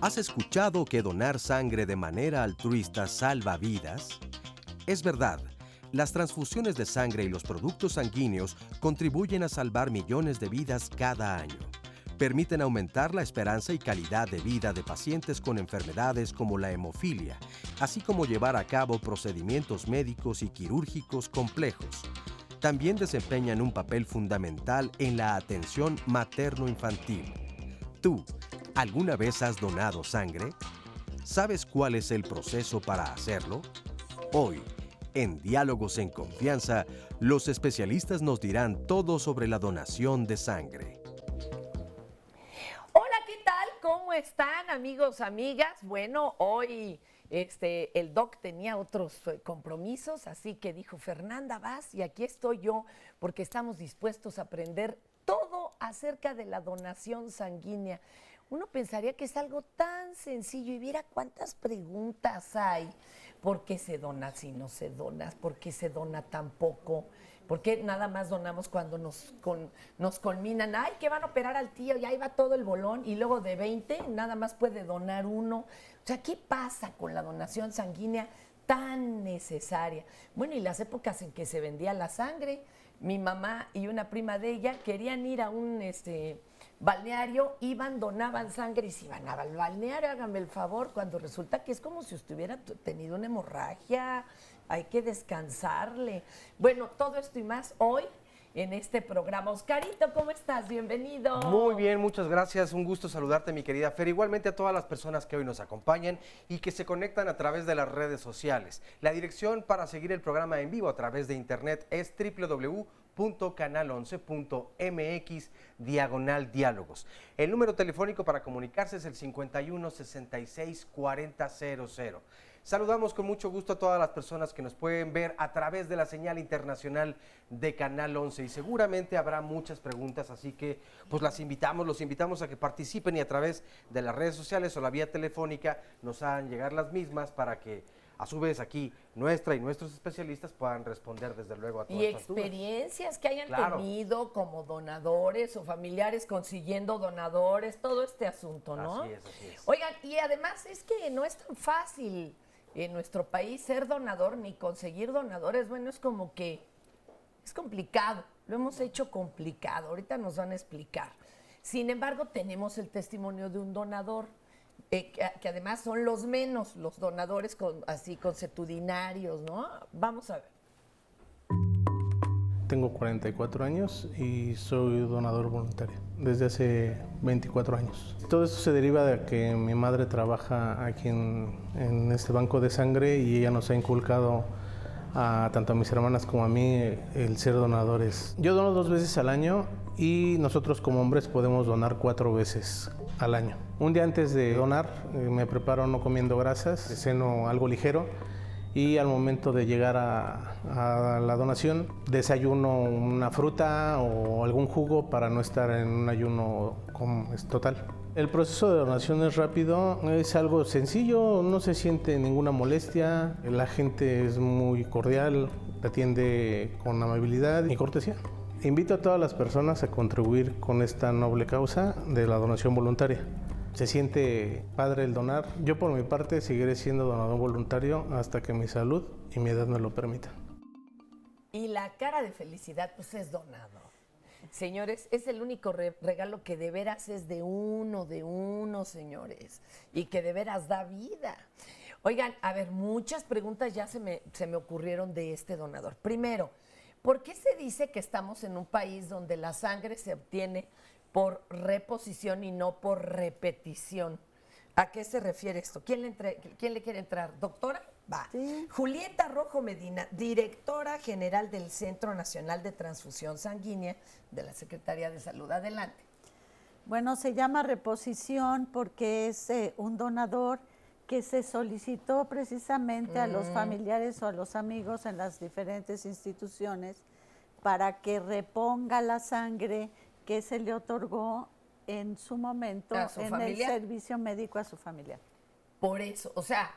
¿Has escuchado que donar sangre de manera altruista salva vidas? Es verdad, las transfusiones de sangre y los productos sanguíneos contribuyen a salvar millones de vidas cada año. Permiten aumentar la esperanza y calidad de vida de pacientes con enfermedades como la hemofilia, así como llevar a cabo procedimientos médicos y quirúrgicos complejos. También desempeñan un papel fundamental en la atención materno-infantil. ¿Tú alguna vez has donado sangre? ¿Sabes cuál es el proceso para hacerlo? Hoy, en Diálogos en Confianza, los especialistas nos dirán todo sobre la donación de sangre. Hola, ¿qué tal? ¿Cómo están, amigos, amigas? Bueno, hoy el doc tenía otros compromisos, así que dijo, Fernanda, vas, y aquí estoy yo, porque estamos dispuestos a aprender todo acerca de la donación sanguínea. Uno pensaría que es algo tan sencillo y viera cuántas preguntas hay. ¿Por qué se dona si no se dona? ¿Por qué se dona tan poco? ¿Por qué nada más donamos cuando nos conminan? ¡Ay, que van a operar al tío! Y ahí va todo el bolón. Y luego de 20 nada más puede donar uno. O sea, ¿qué pasa con la donación sanguínea tan necesaria? Bueno, y las épocas en que se vendía la sangre. Mi mamá y una prima de ella querían ir a un balneario, iban, donaban sangre y se iban al balneario, háganme el favor, cuando resulta que es como si usted hubiera tenido una hemorragia, hay que descansarle. Bueno, todo esto y más hoy en este programa. Oscarito, ¿cómo estás? Bienvenido. Muy bien, muchas gracias. Un gusto saludarte, mi querida Fer. Igualmente a todas las personas que hoy nos acompañan y que se conectan a través de las redes sociales. La dirección para seguir el programa en vivo a través de internet es www.canal11.mx/diálogos. El número telefónico para comunicarse es el 51 66 40 00. Saludamos con mucho gusto a todas las personas que nos pueden ver a través de la señal internacional de Canal 11 y seguramente habrá muchas preguntas, así que pues los invitamos a que participen y a través de las redes sociales o la vía telefónica nos hagan llegar las mismas para que a su vez aquí nuestra y nuestros especialistas puedan responder desde luego a todas estas dudas. Y experiencias que hayan tenido como donadores o familiares consiguiendo donadores, todo este asunto, ¿no? Así es. Oigan, y además es que no es tan fácil en nuestro país ser donador ni conseguir donadores. Bueno, es como que es complicado, lo hemos hecho complicado, ahorita nos van a explicar. Sin embargo, tenemos el testimonio de un donador, que además son los menos, los donadores así consuetudinarios, ¿no? Vamos a ver. Tengo 44 años y soy donador voluntario desde hace 24 años. Todo esto se deriva de que mi madre trabaja aquí en este banco de sangre y ella nos ha inculcado tanto a mis hermanas como a mí el ser donadores. Yo dono 2 veces al año y nosotros como hombres podemos donar 4 veces al año. Un día antes de donar me preparo no comiendo grasas, ceno algo ligero y al momento de llegar a la donación desayuno una fruta o algún jugo para no estar en un ayuno total. El proceso de donación es rápido, es algo sencillo, no se siente ninguna molestia, la gente es muy cordial, te atiende con amabilidad y cortesía. Invito a todas las personas a contribuir con esta noble causa de la donación voluntaria. Se siente padre el donar. Yo por mi parte seguiré siendo donador voluntario hasta que mi salud y mi edad me lo permitan. Y la cara de felicidad pues es donado. Señores, es el único regalo que de veras es de uno, señores, y que de veras da vida. Oigan, a ver, muchas preguntas ya se me ocurrieron de este donador. Primero, ¿por qué se dice que estamos en un país donde la sangre se obtiene por reposición y no por repetición? ¿A qué se refiere esto? ¿Quién le quiere entrar? ¿Doctora? Va. Sí. Julieta Rojo Medina, directora general del Centro Nacional de Transfusión Sanguínea de la Secretaría de Salud. Adelante. Bueno, se llama reposición porque es un donador que se solicitó precisamente a los familiares o a los amigos en las diferentes instituciones para que reponga la sangre que se le otorgó en su momento ¿A su en el familiar? servicio médico a su familiar. Por eso, o sea,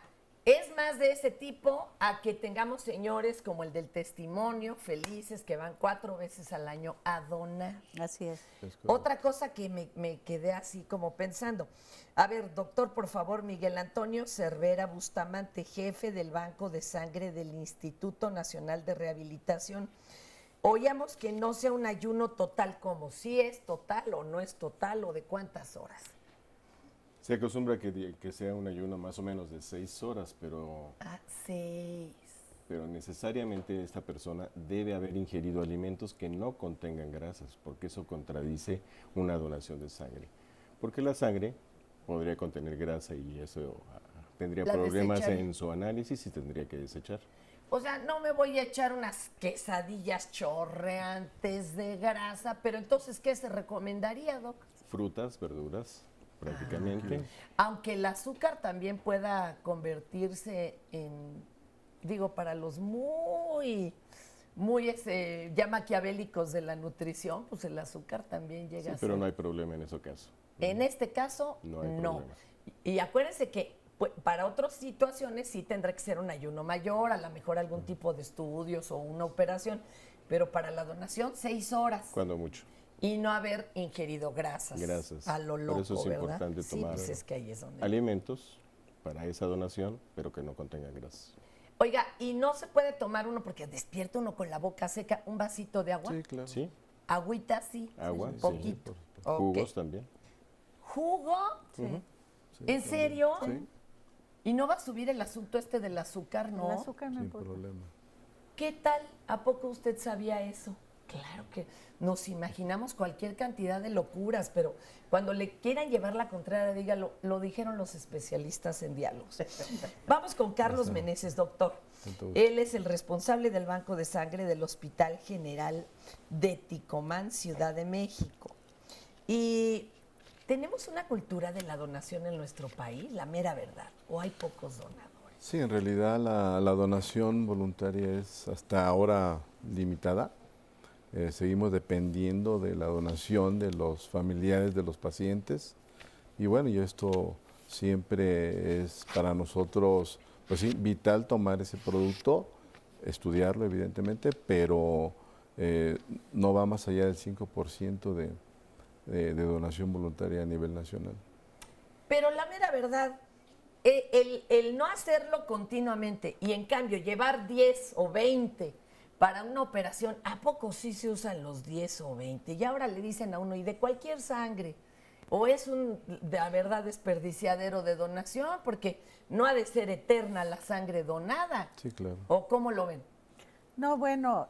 es más de ese tipo a que tengamos señores como el del testimonio, felices, que van 4 veces al año a donar. Así es. Otra cosa que me quedé así como pensando. A ver, doctor, por favor, Miguel Antonio Cervera Bustamante, jefe del Banco de Sangre del Instituto Nacional de Rehabilitación. Oíamos que no sea un ayuno total, como si es total o no es total o de cuántas horas. Se acostumbra que sea un ayuno más o menos de 6 horas, pero Ah, 6. necesariamente esta persona debe haber ingerido alimentos que no contengan grasas, porque eso contradice una donación de sangre. Porque la sangre podría contener grasa y eso tendría La problemas desecharía. en su análisis y tendría que desechar. O sea, no me voy a echar unas quesadillas chorreantes de grasa, pero entonces, ¿qué se recomendaría, doc? Frutas, verduras, prácticamente. Aunque el azúcar también pueda convertirse en, digo, para los muy ya maquiavélicos de la nutrición, pues el azúcar también llega Sí, a ser. pero no hay problema en ese caso. En este caso, No hay no. problema. Y acuérdense que para otras situaciones sí tendrá que ser un ayuno mayor, a lo mejor algún tipo de estudios o una operación, pero para la donación 6 horas. Cuando mucho. Y no haber ingerido grasas. Grasas. A lo Por loco, eso es ¿verdad? importante Sí, tomar pues es que ahí es donde... alimentos para esa donación, pero que no contengan grasas. Oiga, ¿y no se puede tomar uno, porque despierta uno con la boca seca, un vasito de agua? Sí, claro. ¿Sí? Agüita, sí. Agua, sí, Poquito. Ok. Jugos también. ¿Jugo? Ujú. ¿En serio? Sí. ¿Y no va a subir el asunto este del azúcar, no? El azúcar no Sin importa. problema. ¿Qué tal? ¿A poco usted sabía eso? Claro que nos imaginamos cualquier cantidad de locuras, pero cuando le quieran llevar la contraria, dígalo, lo dijeron los especialistas en diálogos. Vamos con Carlos Meneses, doctor. Entonces, Él es el responsable del Banco de Sangre del Hospital General de Ticomán, Ciudad de México. Y tenemos una cultura de la donación en nuestro país, la mera verdad, o hay pocos donadores. sí, en realidad la donación voluntaria es hasta ahora limitada. Seguimos dependiendo de la donación de los familiares de los pacientes. Y bueno, y esto siempre es para nosotros, pues sí, vital tomar ese producto, estudiarlo evidentemente, pero no va más allá del 5% de donación voluntaria a nivel nacional. Pero la mera verdad, el no hacerlo continuamente y en cambio llevar 10 o 20 para una operación, ¿a poco sí se usan los 10 o 20? Y ahora le dicen a uno, y de cualquier sangre, o es un, de la verdad, desperdiciadero de donación, porque no ha de ser eterna la sangre donada. Sí, claro. ¿O cómo lo ven? No, bueno,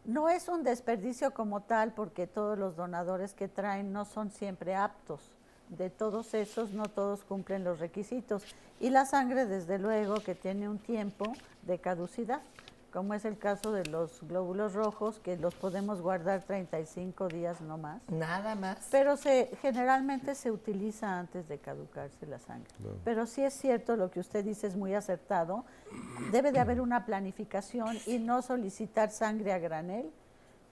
no es un desperdicio como tal porque todos los donadores que traen no son siempre aptos. De todos esos, no todos cumplen los requisitos. Y la sangre, desde luego, que tiene un tiempo de caducidad, como es el caso de los glóbulos rojos, que los podemos guardar 35 días no más. Nada más. Pero generalmente se utiliza antes de caducarse la sangre. Claro. Pero sí es cierto, lo que usted dice es muy acertado. Debe de haber una planificación y no solicitar sangre a granel,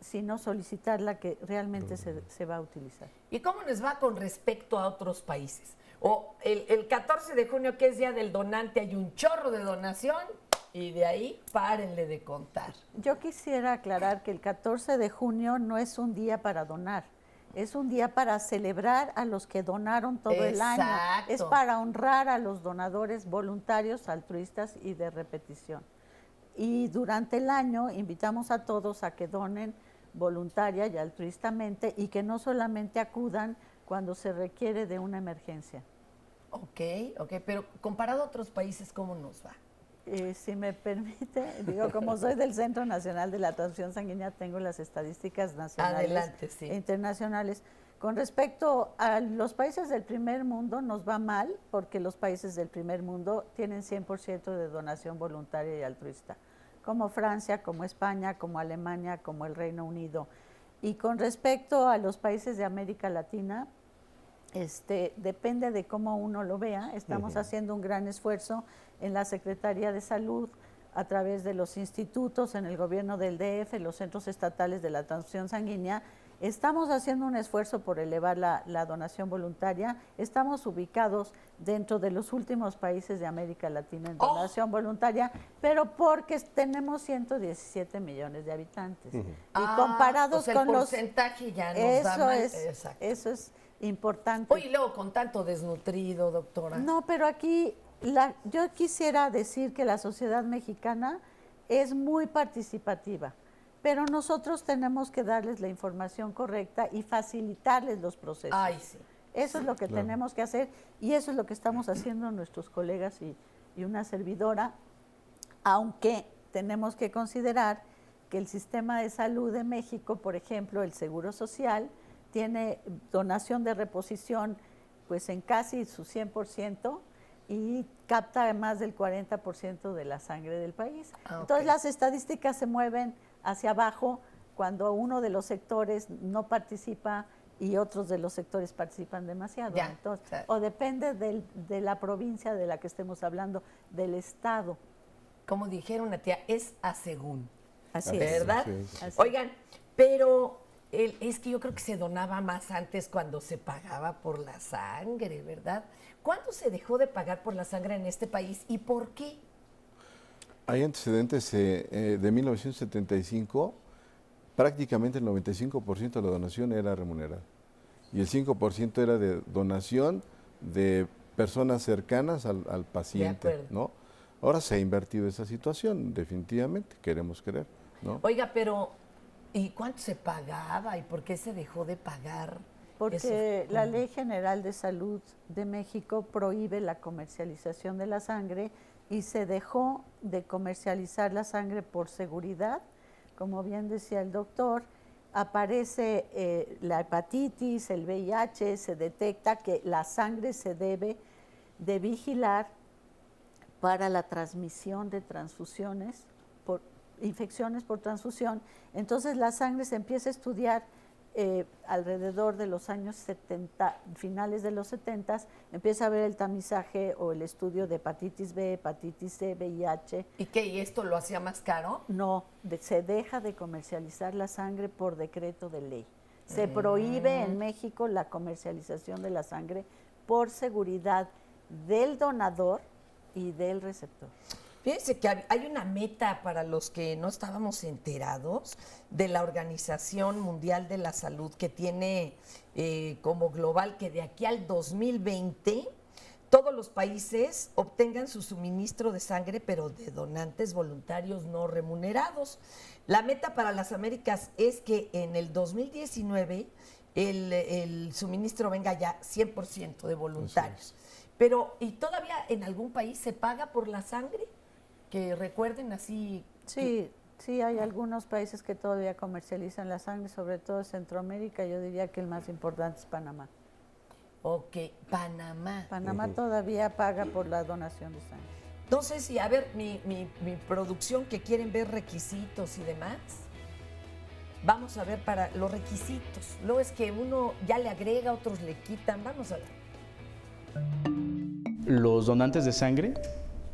sino solicitar la que realmente se va a utilizar. ¿Y cómo les va con respecto a otros países? O el 14 de junio, que es Día del Donante, hay un chorro de donación y de ahí párenle de contar. Yo quisiera aclarar que el 14 de junio no es un día para donar, es un día para celebrar a los que donaron todo el año. Exacto. Es para honrar a los donadores voluntarios, altruistas y de repetición. Y durante el año invitamos a todos a que donen voluntaria y altruistamente y que no solamente acudan cuando se requiere de una emergencia. Ok, pero comparado a otros países, ¿cómo nos va? Si me permite, digo, como soy del Centro Nacional de la Transfusión Sanguínea, tengo las estadísticas nacionales Adelante, sí. e internacionales. Con respecto a los países del primer mundo, nos va mal porque los países del primer mundo tienen 100% de donación voluntaria y altruista, como Francia, como España, como Alemania, como el Reino Unido. Y con respecto a los países de América Latina, depende de cómo uno lo vea. Estamos haciendo un gran esfuerzo en la Secretaría de Salud, a través de los institutos, en el gobierno del DF, los centros estatales de la transfusión sanguínea. Estamos haciendo un esfuerzo por elevar la donación voluntaria. Estamos ubicados dentro de los últimos países de América Latina en donación voluntaria, pero porque tenemos 117 millones de habitantes. Y comparados pues con el los... porcentaje ya nos da mal. Eso es importante. Oye, luego con tanto desnutrido, doctora. No, pero aquí yo quisiera decir que la sociedad mexicana es muy participativa, pero nosotros tenemos que darles la información correcta y facilitarles los procesos. Ay, sí. Eso es lo que tenemos que hacer y eso es lo que estamos haciendo nuestros colegas y una servidora, aunque tenemos que considerar que el sistema de salud de México, por ejemplo, el Seguro Social, tiene donación de reposición pues en casi su 100%, y capta más del 40% de la sangre del país. Entonces las estadísticas se mueven hacia abajo cuando uno de los sectores no participa y otros de los sectores participan demasiado. Entonces, o depende de la provincia de la que estemos hablando, del estado. Como dijeron una tía, es a según. Así ¿verdad? es. Oigan, pero es que yo creo que se donaba más antes cuando se pagaba por la sangre, ¿verdad? ¿Cuándo se dejó de pagar por la sangre en este país y por qué? Hay antecedentes de 1975, prácticamente el 95% de la donación era remunerada y el 5% era de donación de personas cercanas al paciente, ¿no? Ahora se ha invertido esa situación, definitivamente, queremos creer, ¿no? Oiga, pero ¿y cuánto se pagaba y por qué se dejó de pagar? Porque la Ley General de Salud de México prohíbe la comercialización de la sangre y se dejó de comercializar la sangre por seguridad. Como bien decía el doctor, aparece la hepatitis, el VIH, se detecta que la sangre se debe de vigilar para la transmisión de transfusiones, infecciones por transfusión. Entonces la sangre se empieza a estudiar alrededor de los años 70, finales de los 70, empieza a haber el tamizaje o el estudio de hepatitis B, hepatitis C, VIH. ¿Y qué? ¿Y esto lo hacía más caro? No, se deja de comercializar la sangre por decreto de ley. Se prohíbe en México la comercialización de la sangre por seguridad del donador y del receptor. Fíjense que hay una meta para los que no estábamos enterados de la Organización Mundial de la Salud que tiene como global que de aquí al 2020 todos los países obtengan su suministro de sangre, pero de donantes voluntarios no remunerados. La meta para las Américas es que en el 2019 el suministro venga ya 100% de voluntarios. Pero, ¿y todavía en algún país se paga por la sangre? Que recuerden así. Sí, hay algunos países que todavía comercializan la sangre, sobre todo Centroamérica. Yo diría que el más importante es Panamá. Ok, Panamá. Panamá todavía paga por la donación de sangre. Entonces, y a ver, mi producción que quieren ver requisitos y demás, vamos a ver para los requisitos. Luego es que uno ya le agrega, otros le quitan. Vamos a ver. Los donantes de sangre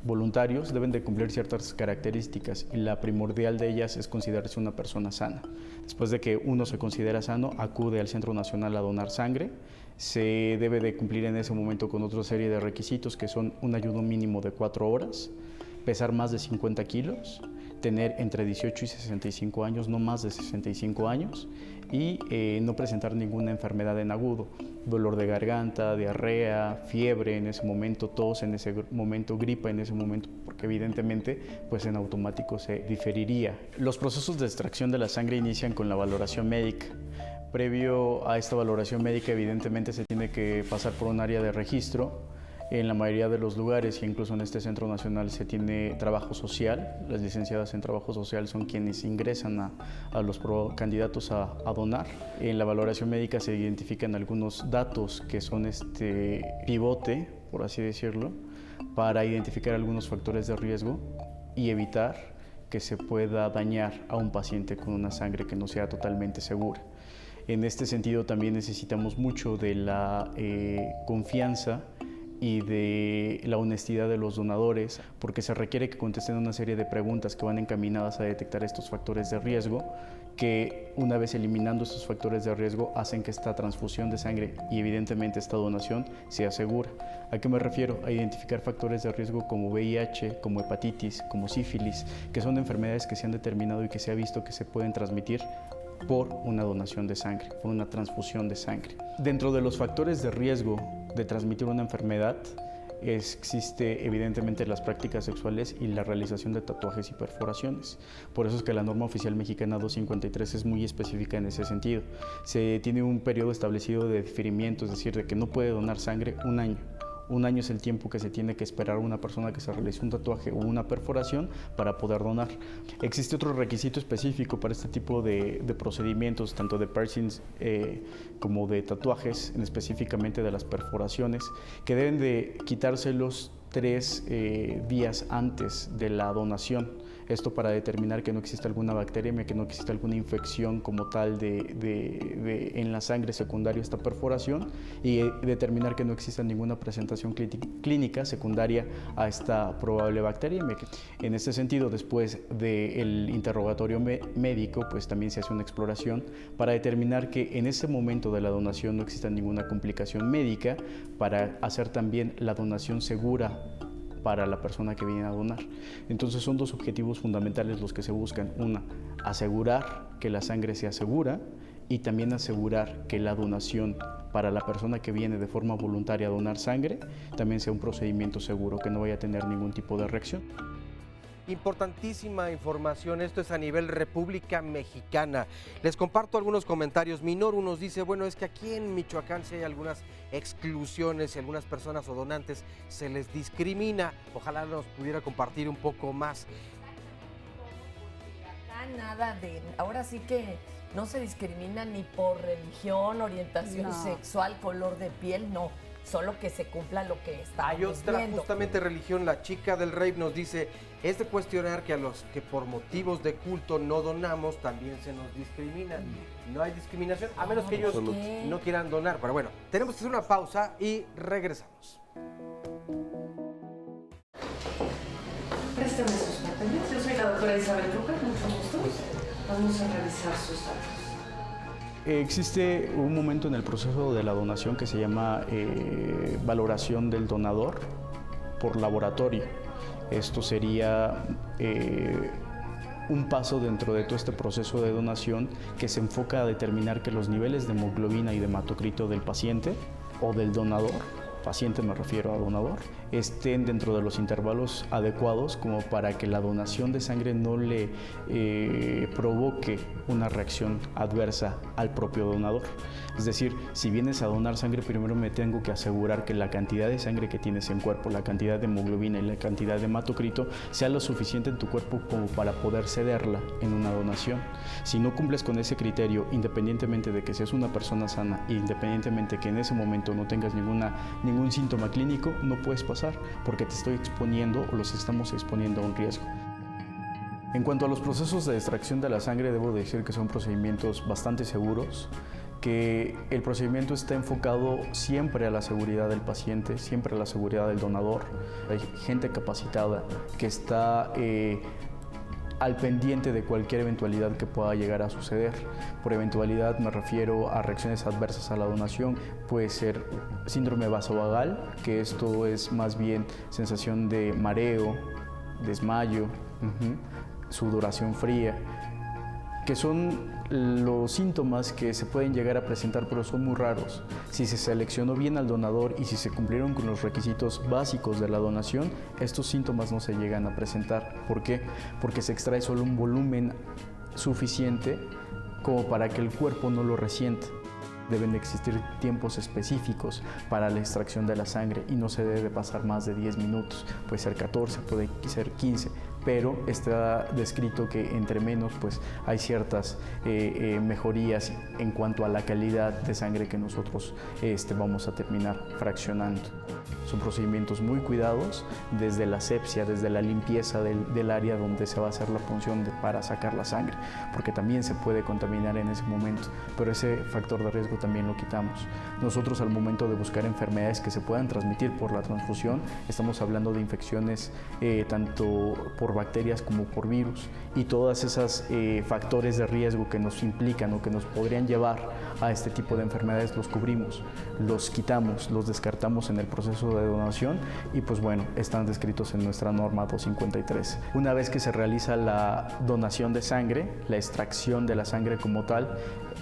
voluntarios deben de cumplir ciertas características y la primordial de ellas es considerarse una persona sana. Después de que uno se considera sano, acude al Centro Nacional a donar sangre. Se debe de cumplir en ese momento con otra serie de requisitos que son un ayuno mínimo de 4 horas, pesar más de 50 kilos, tener entre 18 y 65 años, no más de 65 años, y no presentar ninguna enfermedad en agudo, dolor de garganta, diarrea, fiebre en ese momento, tos en ese momento, gripa en ese momento, porque evidentemente pues en automático se diferiría. Los procesos de extracción de la sangre inician con la valoración médica. Previo a esta valoración médica evidentemente se tiene que pasar por un área de registro. En la mayoría de los lugares, e incluso en este Centro Nacional, se tiene trabajo social. Las licenciadas en trabajo social son quienes ingresan a los candidatos a donar. En la valoración médica se identifican algunos datos que son pivote, por así decirlo, para identificar algunos factores de riesgo y evitar que se pueda dañar a un paciente con una sangre que no sea totalmente segura. En este sentido también necesitamos mucho de la confianza y de la honestidad de los donadores, porque se requiere que contesten una serie de preguntas que van encaminadas a detectar estos factores de riesgo, que una vez eliminando estos factores de riesgo hacen que esta transfusión de sangre y evidentemente esta donación sea segura. ¿A qué me refiero? A identificar factores de riesgo como VIH, como hepatitis, como sífilis, que son enfermedades que se han determinado y que se ha visto que se pueden transmitir por una donación de sangre, por una transfusión de sangre. Dentro de los factores de riesgo de transmitir una enfermedad existe evidentemente las prácticas sexuales y la realización de tatuajes y perforaciones. Por eso es que la norma oficial mexicana 253 es muy específica en ese sentido. Se tiene un periodo establecido de diferimiento, es decir, de que no puede donar sangre un año. Un año es el tiempo que se tiene que esperar a una persona que se realice un tatuaje o una perforación para poder donar. Existe otro requisito específico para este tipo de procedimientos, tanto de piercings como de tatuajes, específicamente de las perforaciones, que deben de quitárselos 3 días antes de la donación. Esto para determinar que no existe alguna bacteria, que no existe alguna infección como tal en la sangre secundaria a esta perforación, y determinar que no exista ninguna presentación clínica secundaria a esta probable bacteria. En este sentido, después del interrogatorio médico, pues también se hace una exploración para determinar que en ese momento de la donación no exista ninguna complicación médica, para hacer también la donación segura para la persona que viene a donar. Entonces son 2 objetivos fundamentales los que se buscan. Una, asegurar que la sangre sea segura, y también asegurar que la donación para la persona que viene de forma voluntaria a donar sangre también sea un procedimiento seguro, que no vaya a tener ningún tipo de reacción. Importantísima información, esto es a nivel República Mexicana. Les comparto algunos comentarios. Minoru nos dice, bueno, es que aquí en Michoacán sí hay algunas exclusiones y algunas personas o donantes se les discrimina. Ojalá nos pudiera compartir un poco más. Acá nada de, ahora sí que no se discrimina ni por religión, orientación sexual, color de piel, no. Solo que se cumpla lo que está. Hay otra, viendo. justamente religión. La chica del rave nos dice, es de cuestionar que a los que por motivos de culto no donamos, también se nos discrimina. No hay discriminación, a menos que ellos no quieran donar. Pero bueno, tenemos que hacer una pausa y regresamos. Préstame sus papeles. Yo soy la doctora Isabel Ruca, mucho gusto. Vamos a revisar sus datos. Existe un momento en el proceso de la donación que se llama valoración del donador por laboratorio. Esto sería un paso dentro de todo este proceso de donación que se enfoca a determinar que los niveles de hemoglobina y de hematocrito del paciente o del donador, paciente me refiero a donador, estén dentro de los intervalos adecuados como para que la donación de sangre no le provoque una reacción adversa al propio donador. Es decir, si vienes a donar sangre, primero me tengo que asegurar que la cantidad de sangre que tienes en cuerpo, la cantidad de hemoglobina y la cantidad de hematocrito sea lo suficiente en tu cuerpo como para poder cederla en una donación. Si no cumples con ese criterio, independientemente de que seas una persona sana, independientemente que en ese momento no tengas ningún síntoma clínico, no puedes pasar porque te estoy exponiendo o los estamos exponiendo a un riesgo. En cuanto a los procesos de extracción de la sangre, debo decir que son procedimientos bastante seguros, que el procedimiento está enfocado siempre a la seguridad del paciente, siempre a la seguridad del donador. Hay gente capacitada que está al pendiente de cualquier eventualidad que pueda llegar a suceder. Por eventualidad me refiero a reacciones adversas a la donación. Puede ser síndrome vasovagal, que esto es más bien sensación de mareo, desmayo, sudoración fría, que son los síntomas que se pueden llegar a presentar, pero son muy raros. Si se seleccionó bien al donador y si se cumplieron con los requisitos básicos de la donación, estos síntomas no se llegan a presentar. ¿Por qué? Porque se extrae solo un volumen suficiente como para que el cuerpo no lo resienta. Deben de existir tiempos específicos para la extracción de la sangre y no se debe pasar más de 10 minutos. Puede ser 14, puede ser 15, pero está descrito que entre menos pues hay ciertas mejorías en cuanto a la calidad de sangre que nosotros vamos a terminar fraccionando. Son procedimientos muy cuidados, desde la asepsia, desde la limpieza del área donde se va a hacer la punción para sacar la sangre, porque también se puede contaminar en ese momento, pero ese factor de riesgo también lo quitamos. Nosotros al momento de buscar enfermedades que se puedan transmitir por la transfusión, estamos hablando de infecciones tanto por bacterias como por virus, y todas esas factores de riesgo que nos implican o que nos podrían llevar a este tipo de enfermedades los cubrimos, los quitamos, los descartamos en el proceso de donación y pues bueno, están descritos en nuestra norma 253. Una vez que se realiza la donación de sangre, la extracción de la sangre como tal,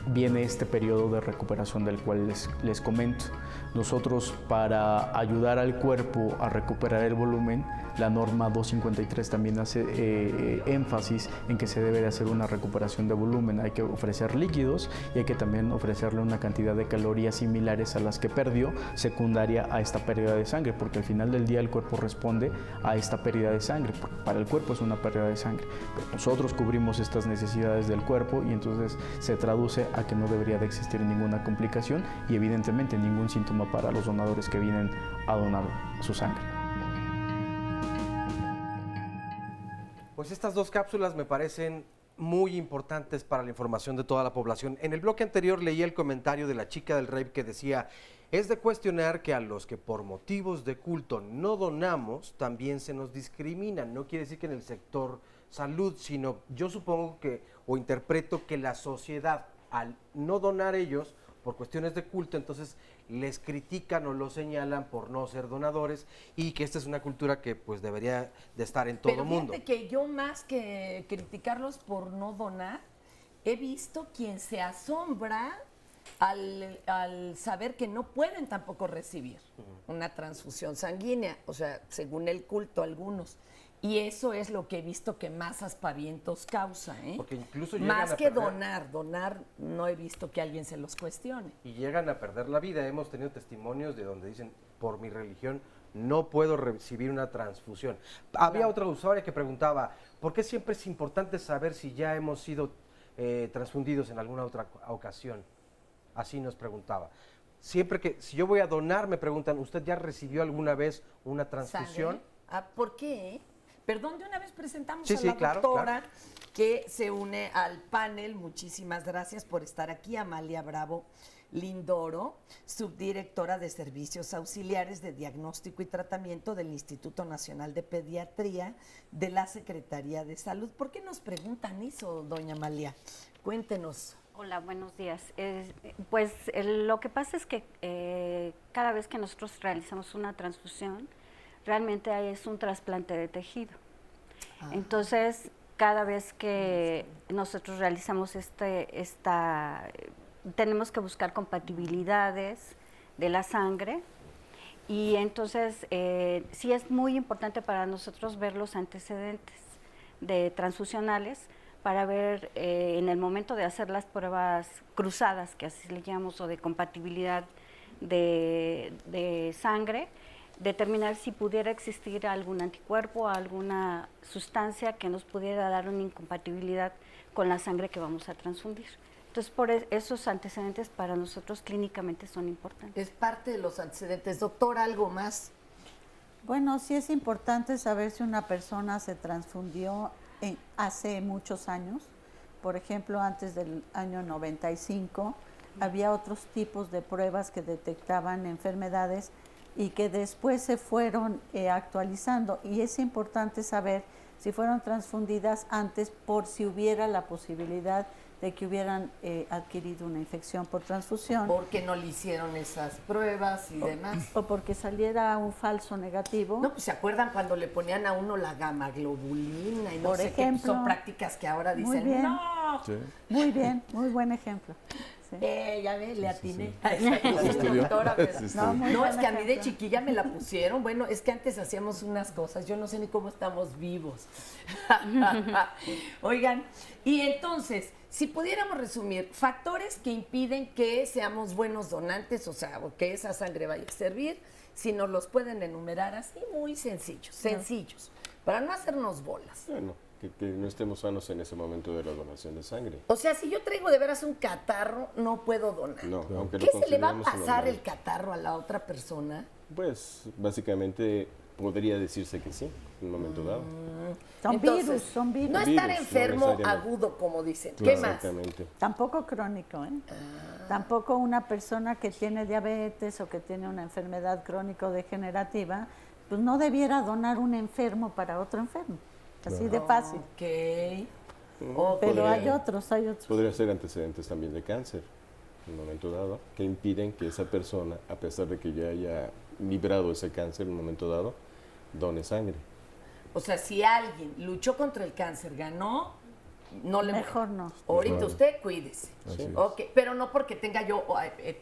viene este periodo de recuperación del cual les comento. Nosotros, para ayudar al cuerpo a recuperar el volumen, la norma 253 también hace énfasis en que se debe de hacer una recuperación de volumen. Hay que ofrecer líquidos y hay que también ofrecerle una cantidad de calorías similares a las que perdió, secundaria a esta pérdida de sangre, porque al final del día el cuerpo responde a esta pérdida de sangre, porque para el cuerpo es una pérdida de sangre. Pero nosotros cubrimos estas necesidades del cuerpo y entonces se traduce a que no debería de existir ninguna complicación y evidentemente ningún síntoma para los donadores que vienen a donar su sangre. Pues estas dos cápsulas me parecen muy importantes para la información de toda la población. En el bloque anterior leí el comentario de la chica del rape que decía: es de cuestionar que a los que por motivos de culto no donamos, también se nos discrimina. No quiere decir que en el sector salud, sino yo supongo que, o interpreto que la sociedad, al no donar ellos, por cuestiones de culto, entonces les critican o los señalan por no ser donadores, y que esta es una cultura que pues debería de estar en todo el mundo. Pero fíjate que yo, más que criticarlos por no donar, he visto quien se asombra al saber que no pueden tampoco recibir una transfusión sanguínea, o sea, según el culto algunos. Y eso es lo que he visto que más aspavientos causa, ¿eh? Porque incluso más que donar no he visto que alguien se los cuestione. Y llegan a perder la vida. Hemos tenido testimonios de donde dicen: por mi religión no puedo recibir una transfusión. Había otra usuaria que preguntaba: ¿por qué siempre es importante saber si ya hemos sido transfundidos en alguna otra ocasión? Así nos preguntaba. Siempre que, si yo voy a donar, me preguntan: ¿usted ya recibió alguna vez una transfusión? ¿Por qué? Perdón, de una vez presentamos sí, a la doctora claro, que se une al panel. Muchísimas gracias por estar aquí. Amalia Bravo Lindoro, subdirectora de Servicios Auxiliares de Diagnóstico y Tratamiento del Instituto Nacional de Pediatría de la Secretaría de Salud. ¿Por qué nos preguntan eso, doña Amalia? Cuéntenos. Hola, buenos días. Pues lo que pasa es que cada vez que nosotros realizamos una transfusión, realmente es un trasplante de tejido. Entonces, cada vez que nosotros realizamos tenemos que buscar compatibilidades de la sangre, y entonces sí es muy importante para nosotros ver los antecedentes transfusionales para ver en el momento de hacer las pruebas cruzadas, que así le llamamos, o de compatibilidad de sangre, determinar si pudiera existir algún anticuerpo, alguna sustancia que nos pudiera dar una incompatibilidad con la sangre que vamos a transfundir. Entonces, por esos antecedentes para nosotros clínicamente son importantes. Es parte de los antecedentes. Doctor, ¿algo más? Bueno, sí es importante saber si una persona se transfundió hace muchos años. Por ejemplo, antes del año 95, había otros tipos de pruebas que detectaban enfermedades y que después se fueron actualizando, y es importante saber si fueron transfundidas antes por si hubiera la posibilidad de que hubieran adquirido una infección por transfusión. Porque no le hicieron esas pruebas y demás. O porque saliera un falso negativo. No, pues se acuerdan cuando le ponían a uno la gamaglobulina y no por sé ejemplo, qué, son prácticas que ahora dicen, muy bien, no. Sí. Muy bien, muy buen ejemplo. Sí. Ya ves, le atiné. No, es que a mí de chiquilla me la pusieron. Bueno, es que antes hacíamos unas cosas, yo no sé ni cómo estamos vivos. Oigan, y entonces, si pudiéramos resumir, factores que impiden que seamos buenos donantes, o sea, o que esa sangre vaya a servir, si nos los pueden enumerar así, muy sencillos. para no hacernos bolas. Bueno, que no estemos sanos en ese momento de la donación de sangre. O sea, si yo traigo de veras un catarro, no puedo donar. No, aunque ¿Qué lo se le va a consideremos pasar normal. el catarro a la otra persona? Pues básicamente podría decirse que sí, en un momento dado. Son Entonces, virus, son virus. No estar Virus, no enfermo necesariamente. agudo, como dicen. Claro. ¿Qué más? Exactamente. Tampoco crónico, ¿eh? Tampoco una persona que tiene diabetes o que tiene una enfermedad crónico-degenerativa, pues no debiera donar un enfermo para otro enfermo. Así de fácil. Ok. Pero hay otros. Podría ser antecedentes también de cáncer, en un momento dado, que impiden que esa persona, a pesar de que ya haya librado ese cáncer en un momento dado, done sangre. O sea, si alguien luchó contra el cáncer, ganó, no le Mejor no. Ahorita Claro. usted cuídese. Así es. Ok, pero no porque tenga yo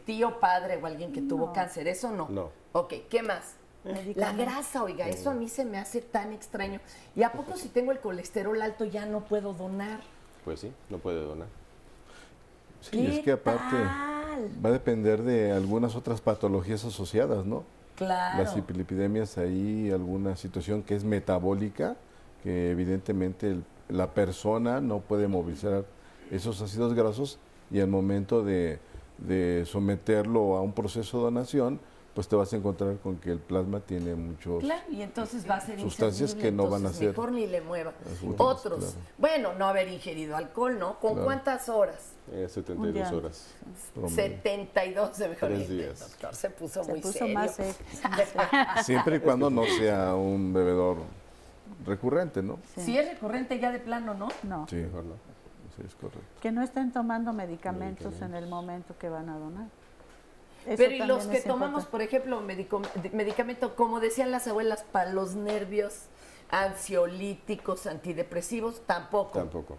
tío, padre o alguien que tuvo cáncer, eso no. No. Ok, ¿qué más? La Medicamentos. grasa, oiga, eso a mí se me hace tan extraño. ¿Y a poco si tengo el colesterol alto ya no puedo donar? Pues sí, no puede donar. Sí, es que aparte tal? va a depender de algunas otras patologías asociadas, ¿no? Claro. Las hipilipidemias, hay alguna situación que es metabólica, que evidentemente la persona no puede movilizar esos ácidos grasos y al momento de someterlo a un proceso de donación, pues te vas a encontrar con que el plasma tiene muchos... Claro, y entonces va a ser Sustancias inservible, que no van a entonces ser mejor ni le mueva. asuntos, Otros, claro. bueno, no haber ingerido alcohol, ¿no? ¿Con Claro. cuántas horas? 72 día. horas. promedio. 72 de mejor. 3 días. El doctor se puso Se muy puso serio. más serio. Siempre y cuando no sea un bebedor recurrente, ¿no? Si es recurrente ya de plano, ¿no? No, Sí, Mejor no. sí, es correcto. que no estén tomando medicamentos en el momento que van a donar. Eso Pero y también los que es tomamos, importante. por ejemplo, medicamento, como decían las abuelas, para los nervios, ansiolíticos, antidepresivos, tampoco. Tampoco.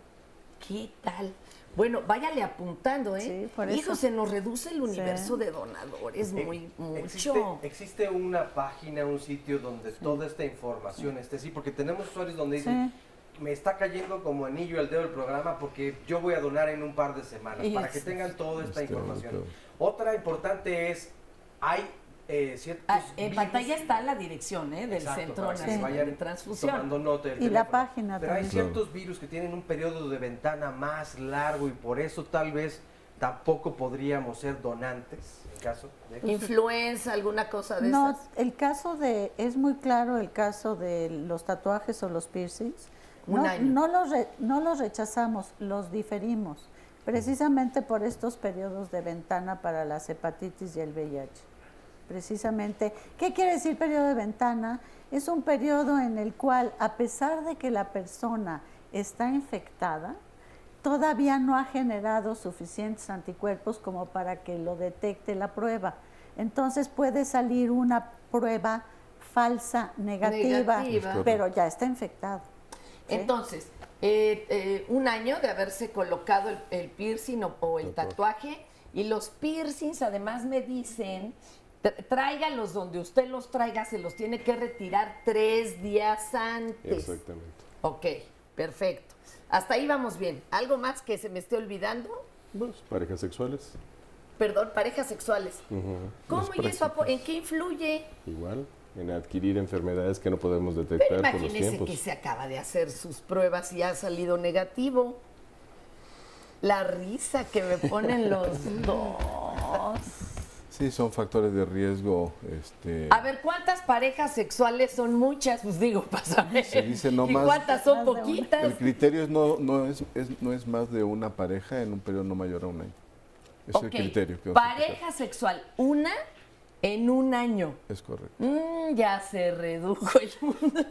¿Qué tal? Bueno, váyale apuntando, ¿eh? Sí, por Hijo, eso. se nos reduce el universo Sí. de donadores mucho. Existe una página, un sitio donde toda esta información esté, sí, porque tenemos usuarios donde dicen, me está cayendo como anillo al dedo el programa porque yo voy a donar en un par de semanas, para que tengan toda esta información. claro. Otra importante es, hay ciertos En virus- pantalla está la dirección, del Exacto, Centro para que Nacional vayan de Transfusión. tomando nota del Y la teléfono. página Pero hay también. ciertos virus que tienen un periodo de ventana más largo y por eso tal vez tampoco podríamos ser donantes en caso de... Influenza, alguna cosa de No, esas. el caso es muy claro el caso de los tatuajes o los piercings. Un No, año. no los rechazamos, los diferimos, precisamente por estos periodos de ventana para las hepatitis y el VIH. Precisamente, ¿qué quiere decir periodo de ventana? Es un periodo en el cual, a pesar de que la persona está infectada, todavía no ha generado suficientes anticuerpos como para que lo detecte la prueba. Entonces puede salir una prueba falsa negativa, Negativa. pero ya está infectado. ¿sí? Entonces, un año de haberse colocado el piercing o el tatuaje, y los piercings además me dicen, tráigalos donde usted los traiga, se los tiene que retirar 3 días antes. Exactamente. Ok, perfecto. Hasta ahí vamos bien. ¿Algo más que se me esté olvidando? Pues, parejas sexuales, Perdón, parejas sexuales. ¿Cómo Las y eso prácticas. en qué influye? igual, en adquirir enfermedades que no podemos Pero detectar por los imagínese tiempos. que se acaba de hacer sus pruebas y ha salido negativo. La risa que me ponen los dos. Sí, son factores de riesgo. A ver, ¿cuántas parejas sexuales son muchas? Pues digo, para saber. Se dice no ¿Y más- cuántas son Más de una. poquitas? El criterio es no es más de una pareja en un periodo no mayor a un año. Es el Ok, criterio que vamos a aplicar. pareja sexual, una en un año. Es correcto. Ya se redujo el mundo.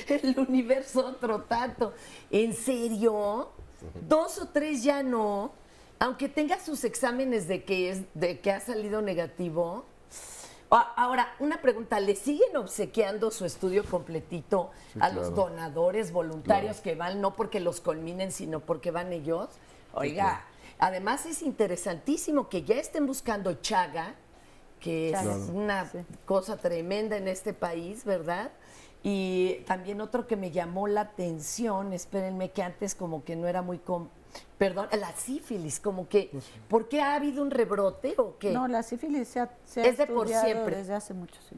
El universo otro tanto. ¿En serio? 2 o 3 ya no. Aunque tenga sus exámenes de que ha salido negativo. Ahora, una pregunta, ¿le siguen obsequiando su estudio completito Sí, a los claro. donadores voluntarios que van, no porque los culminen, sino porque van ellos? Oiga, además es interesantísimo que ya estén buscando Chaga, que Chaga. es una Sí. cosa tremenda en este país, ¿verdad? Y también otro que me llamó la atención, espérenme, que antes como que no era muy... Perdón, la sífilis, como que... ¿Por qué ha habido un rebrote o qué? No, la sífilis se ha Es de por estudiado siempre. desde hace mucho, sí.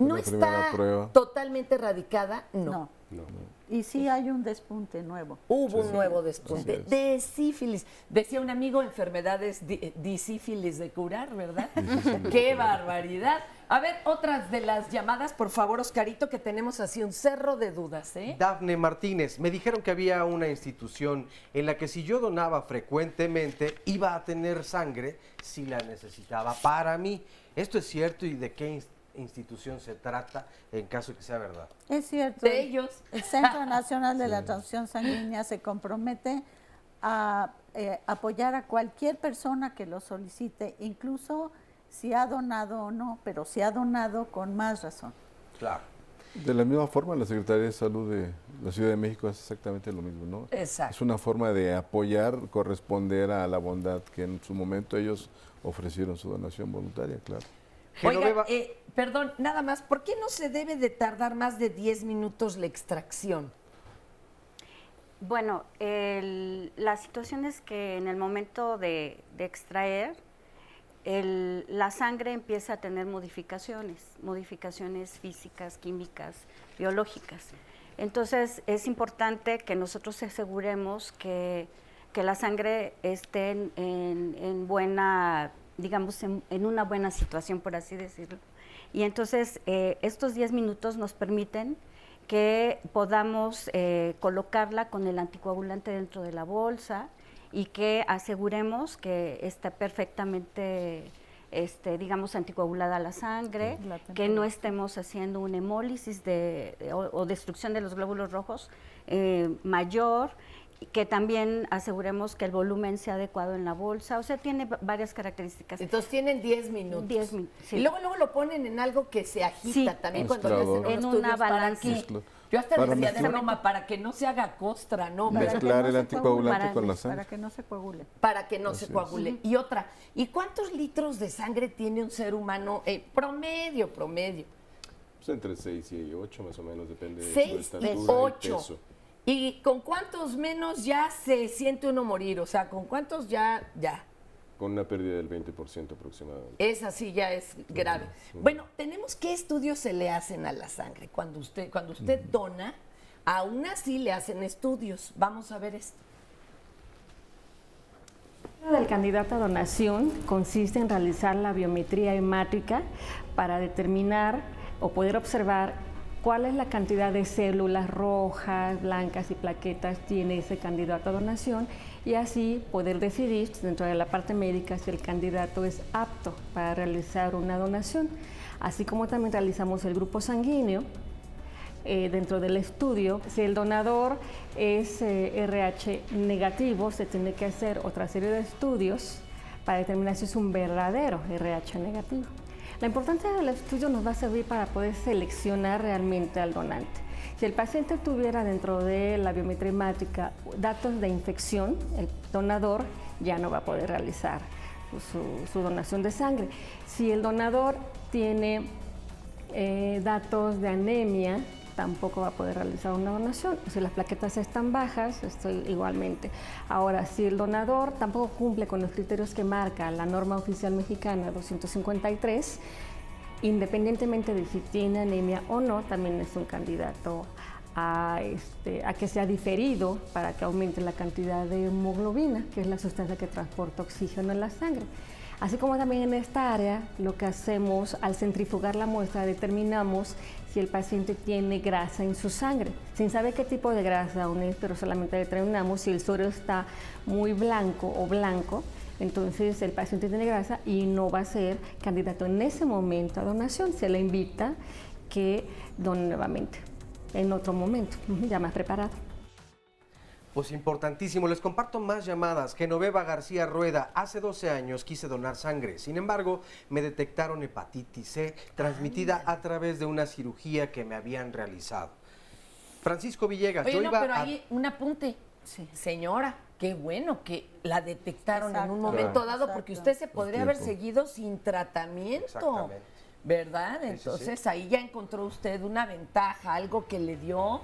¿No la primera está prueba. totalmente erradicada? No. No. Y sí hay un despunte nuevo. Hubo un nuevo despunte Así es. de sífilis. Decía un amigo, enfermedades disífilis de curar, ¿verdad? ¡Qué barbaridad! A ver, otras de las llamadas, por favor, Oscarito, que tenemos así un cerro de dudas, ¿eh? Dafne Martínez, me dijeron que había una institución en la que si yo donaba frecuentemente iba a tener sangre si la necesitaba para mí. ¿Esto es cierto y de qué institución se trata en caso de que sea verdad? Es cierto. De ellos. El Centro Nacional de la Transfusión Sanguínea se compromete a apoyar a cualquier persona que lo solicite, incluso si ha donado o no, pero si ha donado con más razón. Claro. De la misma forma, la Secretaría de Salud de la Ciudad de México hace exactamente lo mismo, ¿no? Exacto. Es una forma de apoyar, corresponder a la bondad que en su momento ellos ofrecieron su donación voluntaria, claro. Oiga, perdón, nada más, ¿por qué no se debe de tardar más de 10 minutos la extracción? Bueno, la situación es que en el momento de extraer, la sangre empieza a tener modificaciones físicas, químicas, biológicas. Entonces es importante que nosotros aseguremos que la sangre esté en buena, digamos, en una buena situación, por así decirlo. Y entonces estos 10 minutos nos permiten que podamos colocarla con el anticoagulante dentro de la bolsa y que aseguremos que está perfectamente, digamos, anticoagulada la sangre, que no estemos haciendo una hemólisis o destrucción de los glóbulos rojos mayor, que también aseguremos que el volumen sea adecuado en la bolsa, o sea, tiene varias características. Entonces tienen 10 minutos. 10 minutos, sí. Y luego lo ponen en algo que se agita Sí, también cuando le hacen mezclador. unos En estudios una para balanza. aquí. Yo hasta Para decía de mezclar. broma, para que no se haga costra, ¿no? Para que Mezclar no el se anticoagulante coagule, con la sangre. Para que no se coagule. Para que no Así se es. coagule. Y otra, ¿y cuántos litros de sangre tiene un ser humano promedio? Pues entre 6 y 8 más o menos, depende de su 6 y estatura y 8. peso. ¿Y con cuántos menos ya se siente uno morir? O sea, ¿con cuántos ya? Con una pérdida del 20% aproximadamente. Esa sí ya es grave. Bueno, tenemos qué estudios se le hacen a la sangre. Cuando usted dona, aún así le hacen estudios. Vamos a ver esto. Del candidato a donación consiste en realizar la biometría hemática para determinar o poder observar cuál es la cantidad de células rojas, blancas y plaquetas tiene ese candidato a donación y así poder decidir dentro de la parte médica si el candidato es apto para realizar una donación. Así como también realizamos el grupo sanguíneo. Dentro del estudio, si el donador es RH negativo, se tiene que hacer otra serie de estudios para determinar si es un verdadero RH negativo. La importancia del estudio nos va a servir para poder seleccionar realmente al donante. Si el paciente tuviera dentro de la biometría hemática datos de infección, el donador ya no va a poder realizar su donación de sangre. Si el donador tiene datos de anemia, tampoco va a poder realizar una donación. Si las plaquetas están bajas, igualmente. Ahora, si el donador tampoco cumple con los criterios que marca la norma oficial mexicana 253, independientemente de si tiene anemia o no, también es un candidato a que sea diferido para que aumente la cantidad de hemoglobina, que es la sustancia que transporta oxígeno en la sangre. Así como también en esta área, lo que hacemos al centrifugar la muestra, determinamos si el paciente tiene grasa en su sangre, sin saber qué tipo de grasa aún es, pero solamente determinamos si el suero está muy blanco o blanco, entonces el paciente tiene grasa y no va a ser candidato en ese momento a donación. Se le invita que done nuevamente en otro momento, ya más preparado. Pues importantísimo, les comparto más llamadas. Genoveva García Rueda, hace 12 años quise donar sangre, sin embargo me detectaron hepatitis C transmitida a través de una cirugía que me habían realizado. Francisco Villegas, Oye, yo no, iba pero a... ahí un apunte. Sí. Señora, qué bueno que la detectaron en un Exacto. momento Claro. dado, porque usted se podría haber seguido sin tratamiento. Exactamente. ¿Verdad? Sí, sí, Entonces sí. ahí ya encontró usted una ventaja, algo que le dio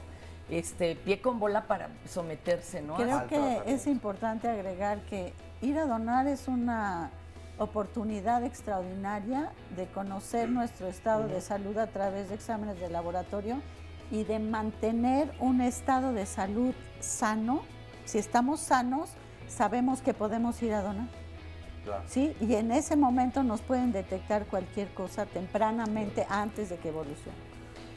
pie con bola para someterse, ¿no? Creo Al que tratamiento. es importante agregar que ir a donar es una oportunidad extraordinaria de conocer nuestro estado de salud a través de exámenes de laboratorio y de mantener un estado de salud sano. Si estamos sanos, sabemos que podemos ir a donar. Claro. ¿Sí? Y en ese momento nos pueden detectar cualquier cosa tempranamente antes de que evolucione.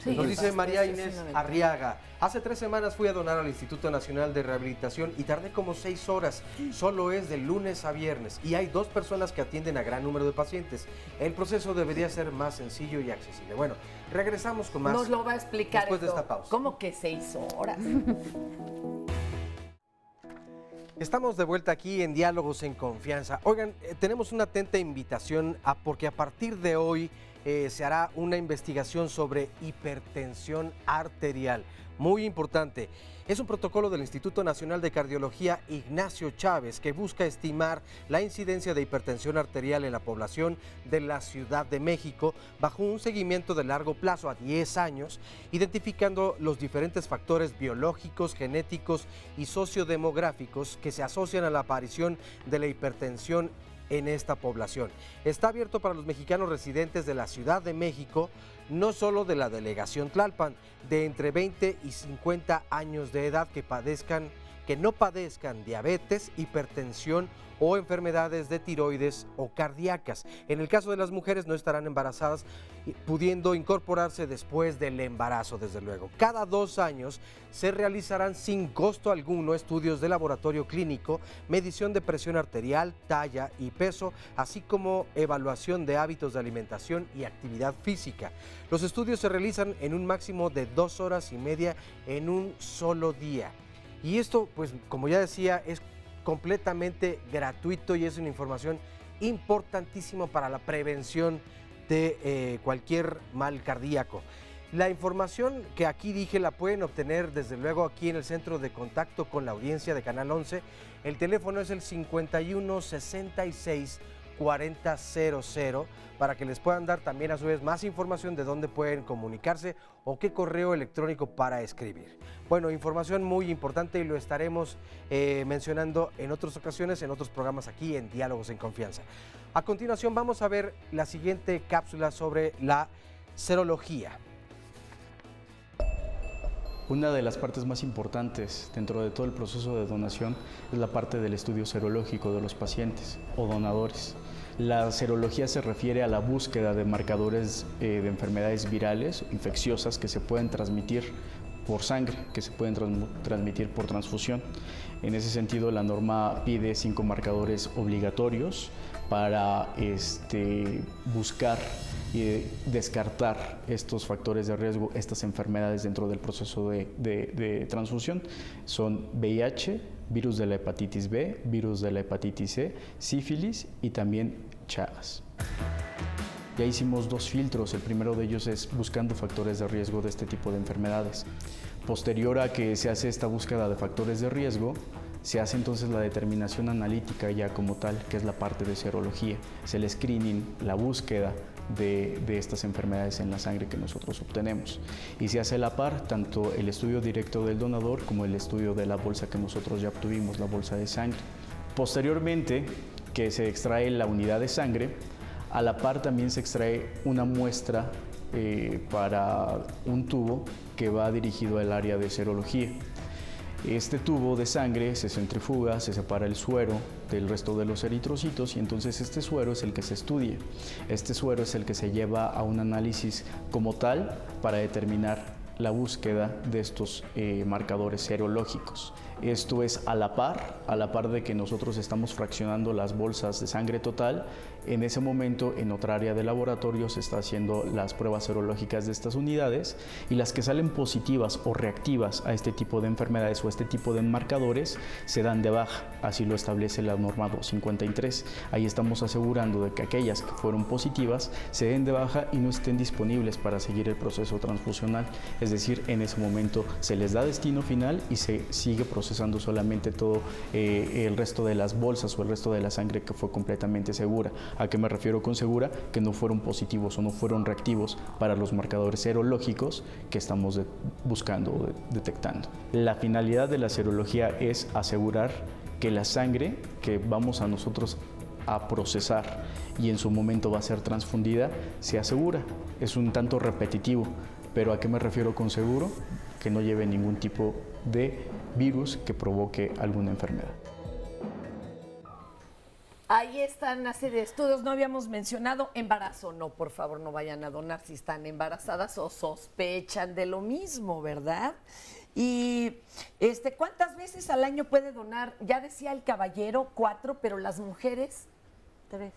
Sí, nos dice María Inés Arriaga, hace 3 semanas fui a donar al Instituto Nacional de Rehabilitación y tardé como 6 horas, solo es de lunes a viernes y hay 2 personas que atienden a gran número de pacientes. El proceso debería ser más sencillo y accesible. Bueno, regresamos con más. Nos lo va a explicar después de esta pausa. ¿Cómo que 6 horas? Estamos de vuelta aquí en Diálogos en Confianza. Oigan, tenemos una atenta invitación porque a partir de hoy se hará una investigación sobre hipertensión arterial. Muy importante. Es un protocolo del Instituto Nacional de Cardiología Ignacio Chávez que busca estimar la incidencia de hipertensión arterial en la población de la Ciudad de México bajo un seguimiento de largo plazo a 10 años, identificando los diferentes factores biológicos, genéticos y sociodemográficos que se asocian a la aparición de la hipertensión en esta población. Está abierto para los mexicanos residentes de la Ciudad de México, no solo de la delegación Tlalpan, de entre 20 y 50 años de edad que no padezcan diabetes, hipertensión o enfermedades de tiroides o cardíacas. En el caso de las mujeres no estarán embarazadas, pudiendo incorporarse después del embarazo, desde luego. Cada 2 años se realizarán sin costo alguno estudios de laboratorio clínico, medición de presión arterial, talla y peso, así como evaluación de hábitos de alimentación y actividad física. Los estudios se realizan en un máximo de 2 horas y media en un solo día. Y esto, pues, como ya decía, es completamente gratuito y es una información importantísima para la prevención de cualquier mal cardíaco. La información que aquí dije la pueden obtener desde luego aquí en el centro de contacto con la audiencia de Canal 11. El teléfono es el 51 66 4000 para que les puedan dar también a su vez más información de dónde pueden comunicarse o qué correo electrónico para escribir. Bueno, información muy importante y lo estaremos mencionando en otras ocasiones, en otros programas aquí en Diálogos en Confianza. A continuación vamos a ver la siguiente cápsula sobre la serología. Una de las partes más importantes dentro de todo el proceso de donación es la parte del estudio serológico de los pacientes o donadores. La serología se refiere a la búsqueda de marcadores de enfermedades virales, infecciosas, que se pueden transmitir por sangre, que se pueden transmitir por transfusión. En ese sentido, la norma pide 5 marcadores obligatorios para buscar y descartar estos factores de riesgo, estas enfermedades dentro del proceso de transfusión. Son VIH, virus de la hepatitis B, virus de la hepatitis C, sífilis y también Chagas. Ya hicimos 2 filtros, el primero de ellos es buscando factores de riesgo de este tipo de enfermedades. Posterior a que se hace esta búsqueda de factores de riesgo, se hace entonces la determinación analítica ya como tal, que es la parte de serología. Es el screening, la búsqueda de estas enfermedades en la sangre que nosotros obtenemos. Y se hace a la par tanto el estudio directo del donador como el estudio de la bolsa que nosotros ya obtuvimos, la bolsa de sangre. Posteriormente, que se extrae la unidad de sangre, a la par también se extrae una muestra para un tubo que va dirigido al área de serología. Este tubo de sangre se centrifuga, se separa el suero del resto de los eritrocitos y entonces este suero es el que se estudia. Este suero es el que se lleva a un análisis como tal para determinar la búsqueda de estos marcadores serológicos. Esto es a la par de que nosotros estamos fraccionando las bolsas de sangre total. En ese momento, en otra área de laboratorio se está haciendo las pruebas serológicas de estas unidades y las que salen positivas o reactivas a este tipo de enfermedades o este tipo de marcadores se dan de baja, así lo establece la norma 253. Ahí estamos asegurando de que aquellas que fueron positivas se den de baja y no estén disponibles para seguir el proceso transfusional, es decir, en ese momento se les da destino final y se sigue procesando solamente todo el resto de las bolsas o el resto de la sangre que fue completamente segura. ¿A qué me refiero con segura? Que no fueron positivos o no fueron reactivos para los marcadores serológicos que estamos buscando o detectando. La finalidad de la serología es asegurar que la sangre que vamos a nosotros a procesar y en su momento va a ser transfundida, se asegura. Es un tanto repetitivo, pero ¿a qué me refiero con seguro? Que no lleve ningún tipo de virus que provoque alguna enfermedad. Ahí están una serie de estudios, no habíamos mencionado embarazo, no, por favor no vayan a donar si están embarazadas o sospechan de lo mismo, ¿verdad? Y ¿cuántas veces al año puede donar? Ya decía el caballero 4, pero las mujeres 3.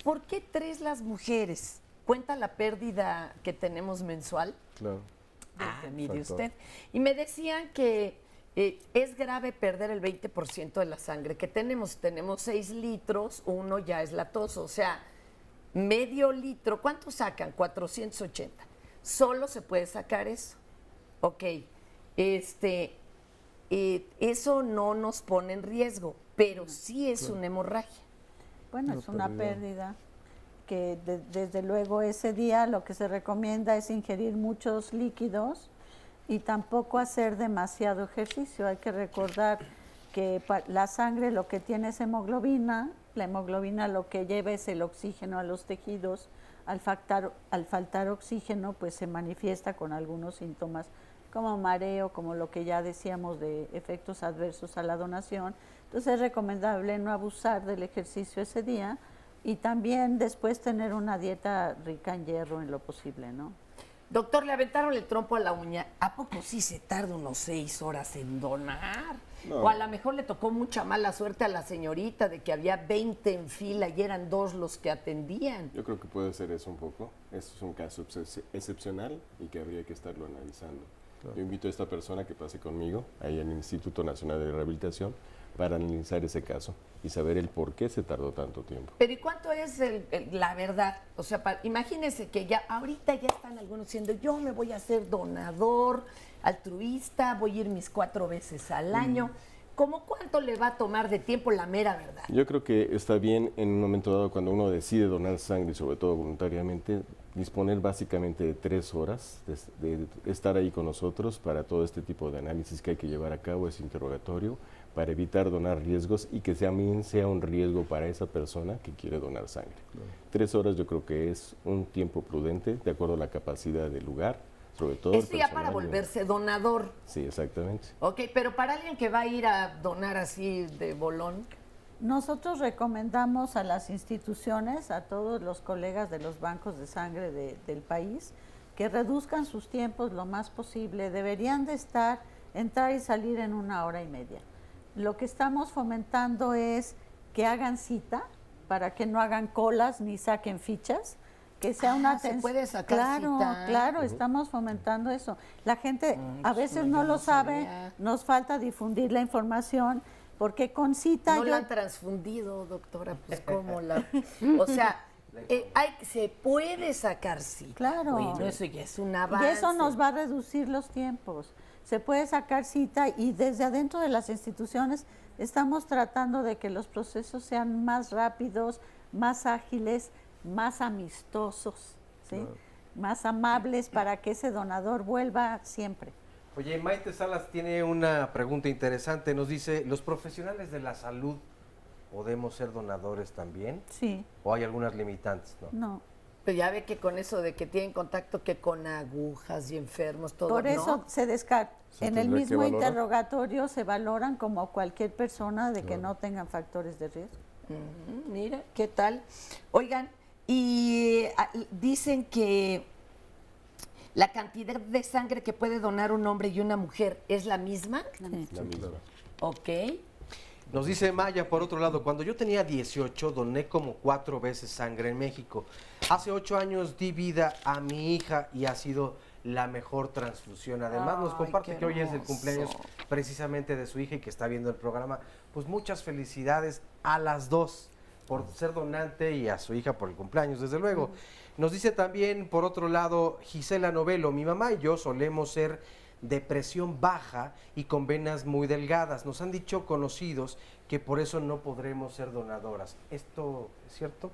¿Por qué 3 las mujeres? ¿Cuenta la pérdida que tenemos mensual? Claro. Mire factor. usted. Y me decían que es grave perder el 20% de la sangre que tenemos. Tenemos 6 litros, uno ya es latoso, o sea, medio litro. ¿Cuánto sacan? 480. Solo se puede sacar eso. Ok. Eso no nos pone en riesgo, pero sí es una hemorragia. Bueno, es una pérdida que desde luego ese día lo que se recomienda es ingerir muchos líquidos y tampoco hacer demasiado ejercicio. Hay que recordar que la sangre lo que tiene es hemoglobina, la hemoglobina lo que lleva es el oxígeno a los tejidos. Al faltar oxígeno, pues se manifiesta con algunos síntomas como mareo, como lo que ya decíamos de efectos adversos a la donación. Entonces es recomendable no abusar del ejercicio ese día y también después tener una dieta rica en hierro en lo posible, ¿no? Doctor, le aventaron el trompo a la uña. ¿A poco sí se tarda unos 6 horas en donar? No. O a lo mejor le tocó mucha mala suerte a la señorita de que había 20 en fila y eran 2 los que atendían. Yo creo que puede ser eso un poco. Esto es un caso excepcional y que habría que estarlo analizando. Claro. Yo invito a esta persona que pase conmigo, ahí en el Instituto Nacional de Rehabilitación, para analizar ese caso y saber el por qué se tardó tanto tiempo. Pero ¿y cuánto es la verdad? O sea, imagínense que ya ahorita ya están algunos diciendo, yo me voy a hacer donador, altruista, voy a ir mis 4 veces al año. ¿Cómo cuánto le va a tomar de tiempo la mera verdad? Yo creo que está bien en un momento dado cuando uno decide donar sangre, sobre todo voluntariamente, disponer básicamente de 3 horas de estar ahí con nosotros para todo este tipo de análisis que hay que llevar a cabo, ese interrogatorio, para evitar donar riesgos y que también sea un riesgo para esa persona que quiere donar sangre. 3 horas yo creo que es un tiempo prudente, de acuerdo a la capacidad del lugar, sobre todo Esto ya para volverse donador. Sí, exactamente. Ok, pero para alguien que va a ir a donar así de bolón. Nosotros recomendamos a las instituciones, a todos los colegas de los bancos de sangre del país, que reduzcan sus tiempos lo más posible. Deberían de entrar y salir en 1 hora y media. Lo que estamos fomentando es que hagan cita para que no hagan colas ni saquen fichas, que sea una atención. ¿Se puede sacar cita? Claro, estamos fomentando eso. La gente a veces no lo sabe, nos falta difundir la información, porque con cita... No la han transfundido, doctora, pues cómo la... O sea, se puede sacar cita. Claro. Bueno, eso ya es un avance. Y eso nos va a reducir los tiempos. Se puede sacar cita y desde adentro de las instituciones estamos tratando de que los procesos sean más rápidos, más ágiles, más amistosos, ¿sí? Claro. Más amables para que ese donador vuelva siempre. Oye, Maite Salas tiene una pregunta interesante. Nos dice, ¿los profesionales de la salud podemos ser donadores también? Sí. ¿O hay algunas limitantes? No. Pero ya ve que con eso de que tienen contacto que con agujas y enfermos, todo, por eso ¿no? se descarta. En el mismo interrogatorio se valoran como cualquier persona de que no tengan factores de riesgo. Mira, ¿qué tal? Oigan, y dicen que la cantidad de sangre que puede donar un hombre y una mujer es la misma. La misma. Ok. Nos dice Maya, por otro lado, cuando yo tenía 18, doné como 4 veces sangre en México. Hace 8 años di vida a mi hija y ha sido la mejor transfusión. Además, nos comparte que hoy es el cumpleaños precisamente de su hija y que está viendo el programa. Pues muchas felicidades a las 2 por ser donante y a su hija por el cumpleaños, desde luego. Nos dice también, por otro lado, Gisela Novelo, mi mamá y yo solemos ser de presión baja y con venas muy delgadas. Nos han dicho conocidos que por eso no podremos ser donadoras. ¿Esto es cierto?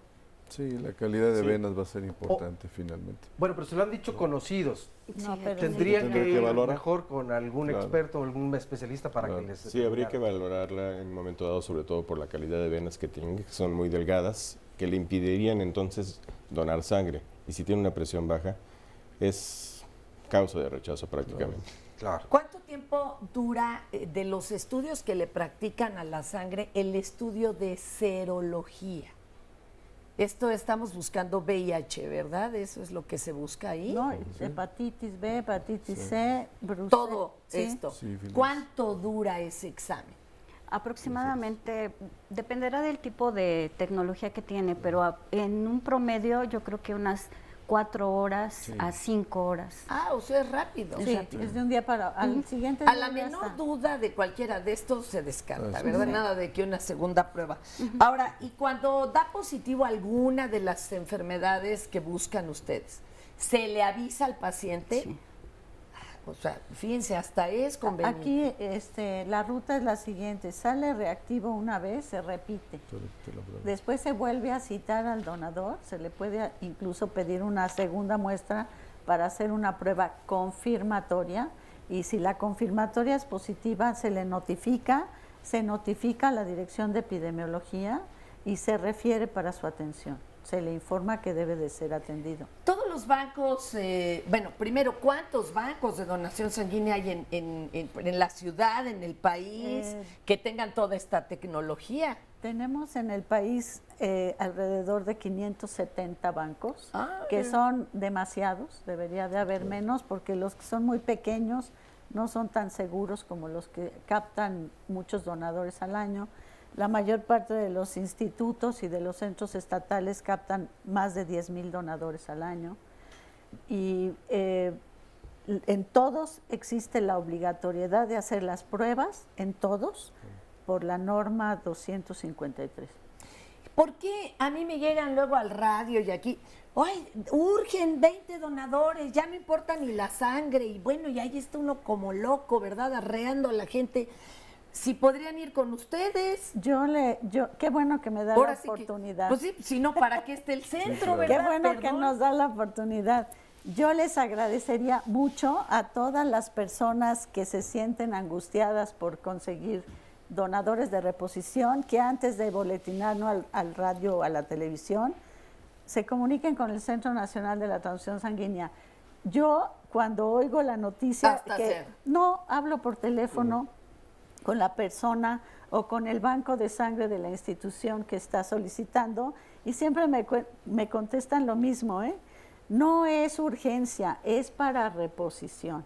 Sí, la calidad de venas va a ser importante finalmente. Bueno, pero se lo han dicho conocidos. No, pero Tendrían que ir valorar. mejor con algún experto o algún especialista para que les... Sí, habría que valorarla en un momento dado, sobre todo por la calidad de venas que tienen, que son muy delgadas, que le impedirían entonces donar sangre. Y si tiene una presión baja, es causa de rechazo prácticamente. Claro. ¿Cuánto tiempo dura de los estudios que le practican a la sangre el estudio de serología? Esto estamos buscando VIH, ¿verdad? Eso es lo que se busca ahí. No, hepatitis B, hepatitis C, brucela. Todo Sí. esto. Sífilis. ¿Cuánto dura ese examen? Aproximadamente, dependerá del tipo de tecnología que tiene, pero en un promedio yo creo que unas 4 horas a 5 horas. Ah, o sea, es rápido. Sí, es de un día para al siguiente A día la ya menor está. duda de cualquiera de estos se descarta, Así ¿verdad? es. Nada de que una segunda prueba. Ahora, y cuando da positivo alguna de las enfermedades que buscan ustedes, ¿se le avisa al paciente? Sí. O sea, fíjense, hasta es conveniente. Aquí la ruta es la siguiente, sale reactivo una vez, se repite. Después se vuelve a citar al donador, se le puede incluso pedir una segunda muestra para hacer una prueba confirmatoria y si la confirmatoria es positiva se le notifica, se notifica a la Dirección de Epidemiología y se refiere para su atención. Se le informa que debe de ser atendido. Todos los bancos, bueno, primero, ¿cuántos bancos de donación sanguínea hay en la ciudad, en el país, que tengan toda esta tecnología? Tenemos en el país alrededor de 570 bancos, que bien. son demasiados, debería de haber menos, porque los que son muy pequeños no son tan seguros como los que captan muchos donadores al año. La mayor parte de los institutos y de los centros estatales captan más de 10,000 donadores al año. Y en todos existe la obligatoriedad de hacer las pruebas, en todos, por la norma 253. ¿Por qué a mí me llegan luego al radio y aquí, ¡ay, urgen 20 donadores! Ya no importa ni la sangre. Y bueno, y ahí está uno como loco, ¿verdad? Arreando a la gente. Si podrían ir con ustedes. Qué bueno que me da Ahora la sí que- oportunidad. pues sí, si no, ¿para qué esté el centro, Qué verdad? bueno que Perdón. nos da la oportunidad. Yo les agradecería mucho a todas las personas que se sienten angustiadas por conseguir donadores de reposición, que antes de boletinarnos al radio o a la televisión, se comuniquen con el Centro Nacional de la Transfusión Sanguínea. Yo, cuando oigo la noticia, Hasta que hacer. no hablo por teléfono con la persona o con el banco de sangre de la institución que está solicitando y siempre me contestan lo mismo, no es urgencia, es para reposición.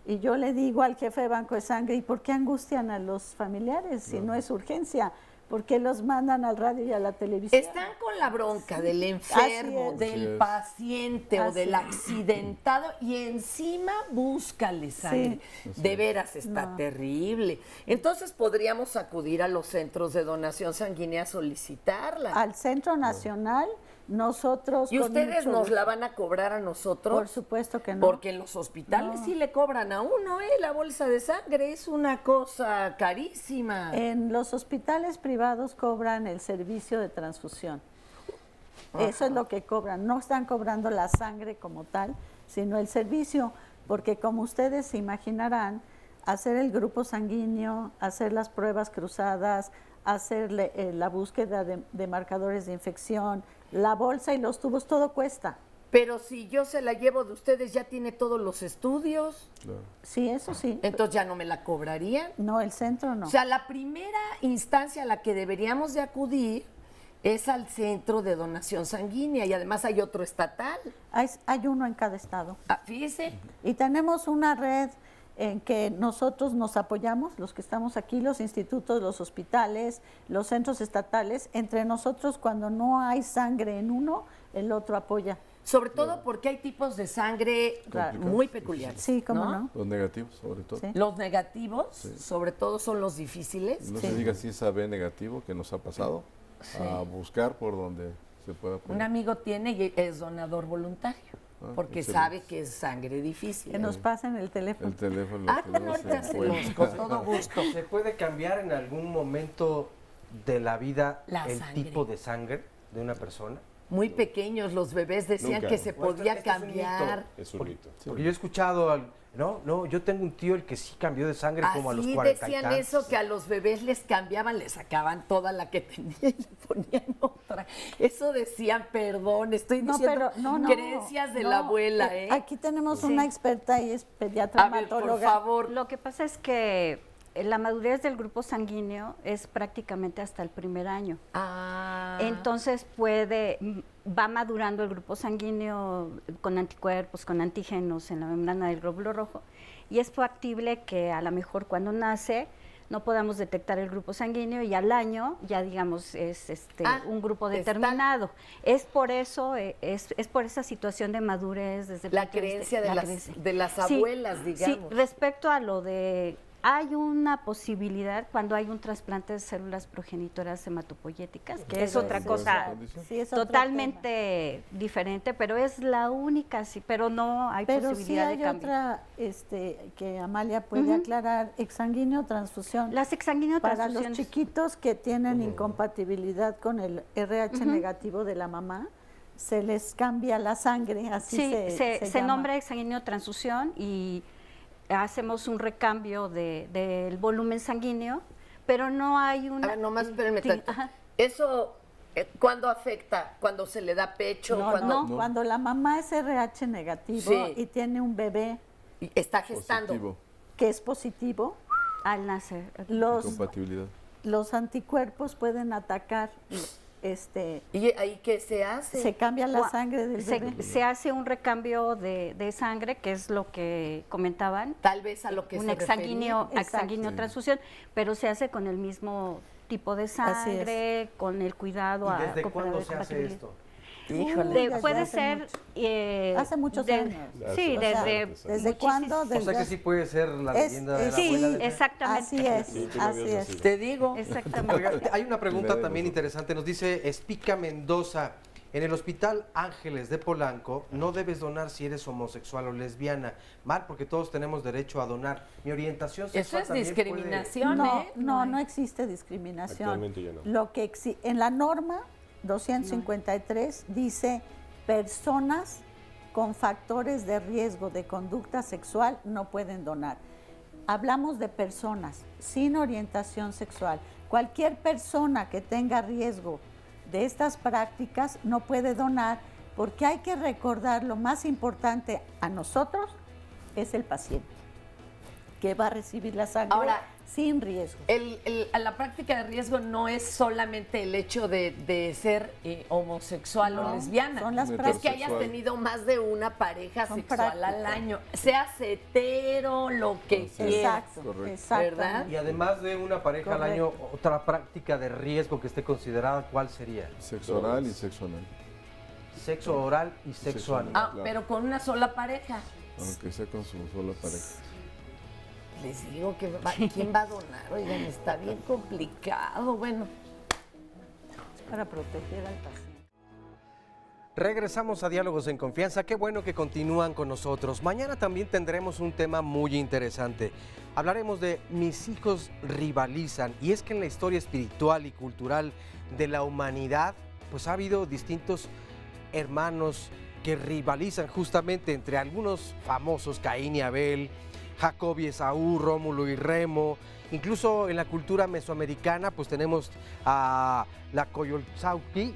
Y yo le digo al jefe de banco de sangre, ¿y por qué angustian a los familiares si no es urgencia? ¿Por qué los mandan al radio y a la televisión? Están con la bronca del Así enfermo, es. del Así es. paciente o Así del es. accidentado y encima búscale sangre. De veras está No. terrible. Entonces podríamos acudir a los centros de donación sanguínea a solicitarla. Al Centro Nacional, nosotros... ¿Y con ustedes mucho nos gusto. la van a cobrar a nosotros? Por supuesto que no. Porque en los hospitales No. sí le cobran a uno, la bolsa de sangre es una cosa carísima. En los hospitales privados cobran el servicio de transfusión. Eso es lo que cobran. No están cobrando la sangre como tal, sino el servicio, porque como ustedes se imaginarán, hacer el grupo sanguíneo, hacer las pruebas cruzadas, hacer la búsqueda de marcadores de infección, la bolsa y los tubos, todo cuesta. Pero si yo se la llevo de ustedes, ya tiene todos los estudios, Sí, eso sí. entonces ya no me la cobrarían. No, el centro no. O sea, la primera instancia a la que deberíamos de acudir es al centro de donación sanguínea y además hay otro estatal. Hay uno en cada estado. Fíjese. Y tenemos una red en que nosotros nos apoyamos, los que estamos aquí, los institutos, los hospitales, los centros estatales, entre nosotros cuando no hay sangre en uno, el otro apoya. Sobre todo porque hay tipos de sangre muy peculiares. Sí, cómo no. Los negativos, sobre todo. Sí. Los negativos, sobre todo, son los difíciles. No se diga si es AB negativo, que nos ha pasado, a buscar por donde se pueda poner. Un amigo tiene y es donador voluntario, porque excelente. sabe que es sangre difícil. Que nos pasen el teléfono. El teléfono. Bueno, ahorita se los con todo gusto. ¿Se puede cambiar en algún momento de la vida La el sangre. tipo de sangre de una persona? muy pequeños los bebés decían Nunca. que se podía Este es un mito. cambiar. Es un mito. Porque yo he escuchado, no, yo tengo un tío el que sí cambió de sangre como a los Así 40 y decían tantos. eso, que a los bebés les cambiaban, les sacaban toda la que tenía y le ponían otra. Eso decían, perdón, estoy No, diciendo pero no, creencias de la abuela, ¿eh? Aquí tenemos Sí. una experta y es pediatra A ver, por hematóloga. favor. Lo que pasa es que la madurez del grupo sanguíneo es prácticamente hasta el primer año. Ah. Entonces va madurando el grupo sanguíneo con anticuerpos, con antígenos en la membrana del glóbulo rojo, y es factible que a lo mejor cuando nace no podamos detectar el grupo sanguíneo y al año ya digamos es un grupo determinado. Es por eso, es por esa situación de madurez desde el La punto de vista- creencia de la las- creencia. de las Sí, abuelas, digamos. Sí, respecto a lo de hay una posibilidad cuando hay un trasplante de células progenitoras hematopoyéticas, que es Eso otra es cosa otra- sí, es otro totalmente diferente, pero es la única, sí, pero no hay Pero sí posibilidad hay de cambio. otra que Amalia puede aclarar, exsanguíneo transfusión. Las exsanguíneo para los transfusiones. chiquitos que tienen incompatibilidad con el RH negativo de la mamá, se les cambia la sangre, así Sí, se se llama. nombra exsanguíneo transfusión y hacemos un recambio del volumen sanguíneo, pero no hay una... A ver, nomás espérenme Sí, tanto. ajá. Eso, ¿cuándo afecta? ¿Cuando se le da pecho? No, cuando la mamá es RH negativo Sí. y tiene un bebé Y está gestando. Positivo. que es positivo, Al nacer. Incompatibilidad. los anticuerpos pueden atacar, ¿Y ahí qué se hace? se cambia la Gua- sangre del bebé. se hace un recambio de sangre, que es lo que comentaban, Tal vez a lo que un se exsanguíneo, refería. exsanguíneo Sí. transfusión, pero se hace con el mismo tipo de sangre, con el cuidado ¿Y a desde comparar cuándo de se hace compatibilidad. esto? Híjole. Desde Puede hace ser mucho. Hace muchos años. Sí, O sea, desde ¿desde cuándo? O sea que Desde- sí puede ser la Es- leyenda de la sí, abuela. de- exactamente. Así es, Sí, tú lo así habías es. nacido. Te digo. Exactamente. Oiga, hay una pregunta Primera de también nosotros. interesante. Nos dice Espica Mendoza. En el Hospital Ángeles de Polanco no debes donar si eres homosexual o lesbiana. Mal, porque todos tenemos derecho a donar. Mi orientación Eso sexual es también discriminación, No, ¿eh? no existe discriminación. Actualmente ya no. Lo que en la norma 253 dice personas con factores de riesgo de conducta sexual no pueden donar. Hablamos de personas sin orientación sexual. Cualquier persona que tenga riesgo de estas prácticas no puede donar porque hay que recordar lo más importante a nosotros es el paciente que va a recibir la sangre Ahora, sin riesgo. La práctica de riesgo no es solamente el hecho de ser homosexual o No, lesbiana. son las es prácticas. que hayas tenido más de una pareja Son sexual al prácticas. año. Seas hetero, lo que quieras. Exacto, Correcto. exactamente. ¿Verdad? Y además de una pareja al año, otra práctica de riesgo que esté considerada, ¿cuál sería? Sexo oral y sexo anal. Sexo oral y sexo Sexo anal. Ah, Claro. pero con una sola pareja. Aunque sea con su sola pareja. Les digo que ¿quién va a donar? Oigan, está bien complicado. Bueno, Para proteger al paciente. Regresamos a Diálogos en Confianza. Qué bueno que continúan con nosotros. Mañana también tendremos un tema muy interesante. Hablaremos de Mis hijos rivalizan. Y es que en la historia espiritual y cultural de la humanidad, pues ha habido distintos hermanos que rivalizan justamente entre algunos famosos, Caín y Abel, Jacob y Esaú, Rómulo y Remo. Incluso en la cultura mesoamericana, pues tenemos a la Coyolxauhqui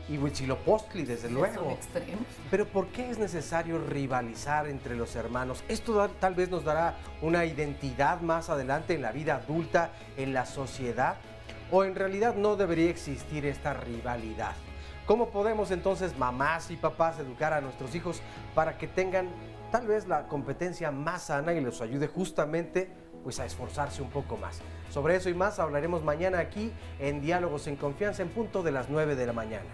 y Huitzilopochtli, desde son luego. extremos. Pero ¿por qué es necesario rivalizar entre los hermanos? Esto tal vez nos dará una identidad más adelante en la vida adulta, en la sociedad, o en realidad no debería existir esta rivalidad. ¿Cómo podemos entonces, mamás y papás, educar a nuestros hijos para que tengan tal vez la competencia más sana y los ayude justamente pues a esforzarse un poco más? Sobre eso y más hablaremos mañana aquí en Diálogos en Confianza en punto de las 9 de la mañana.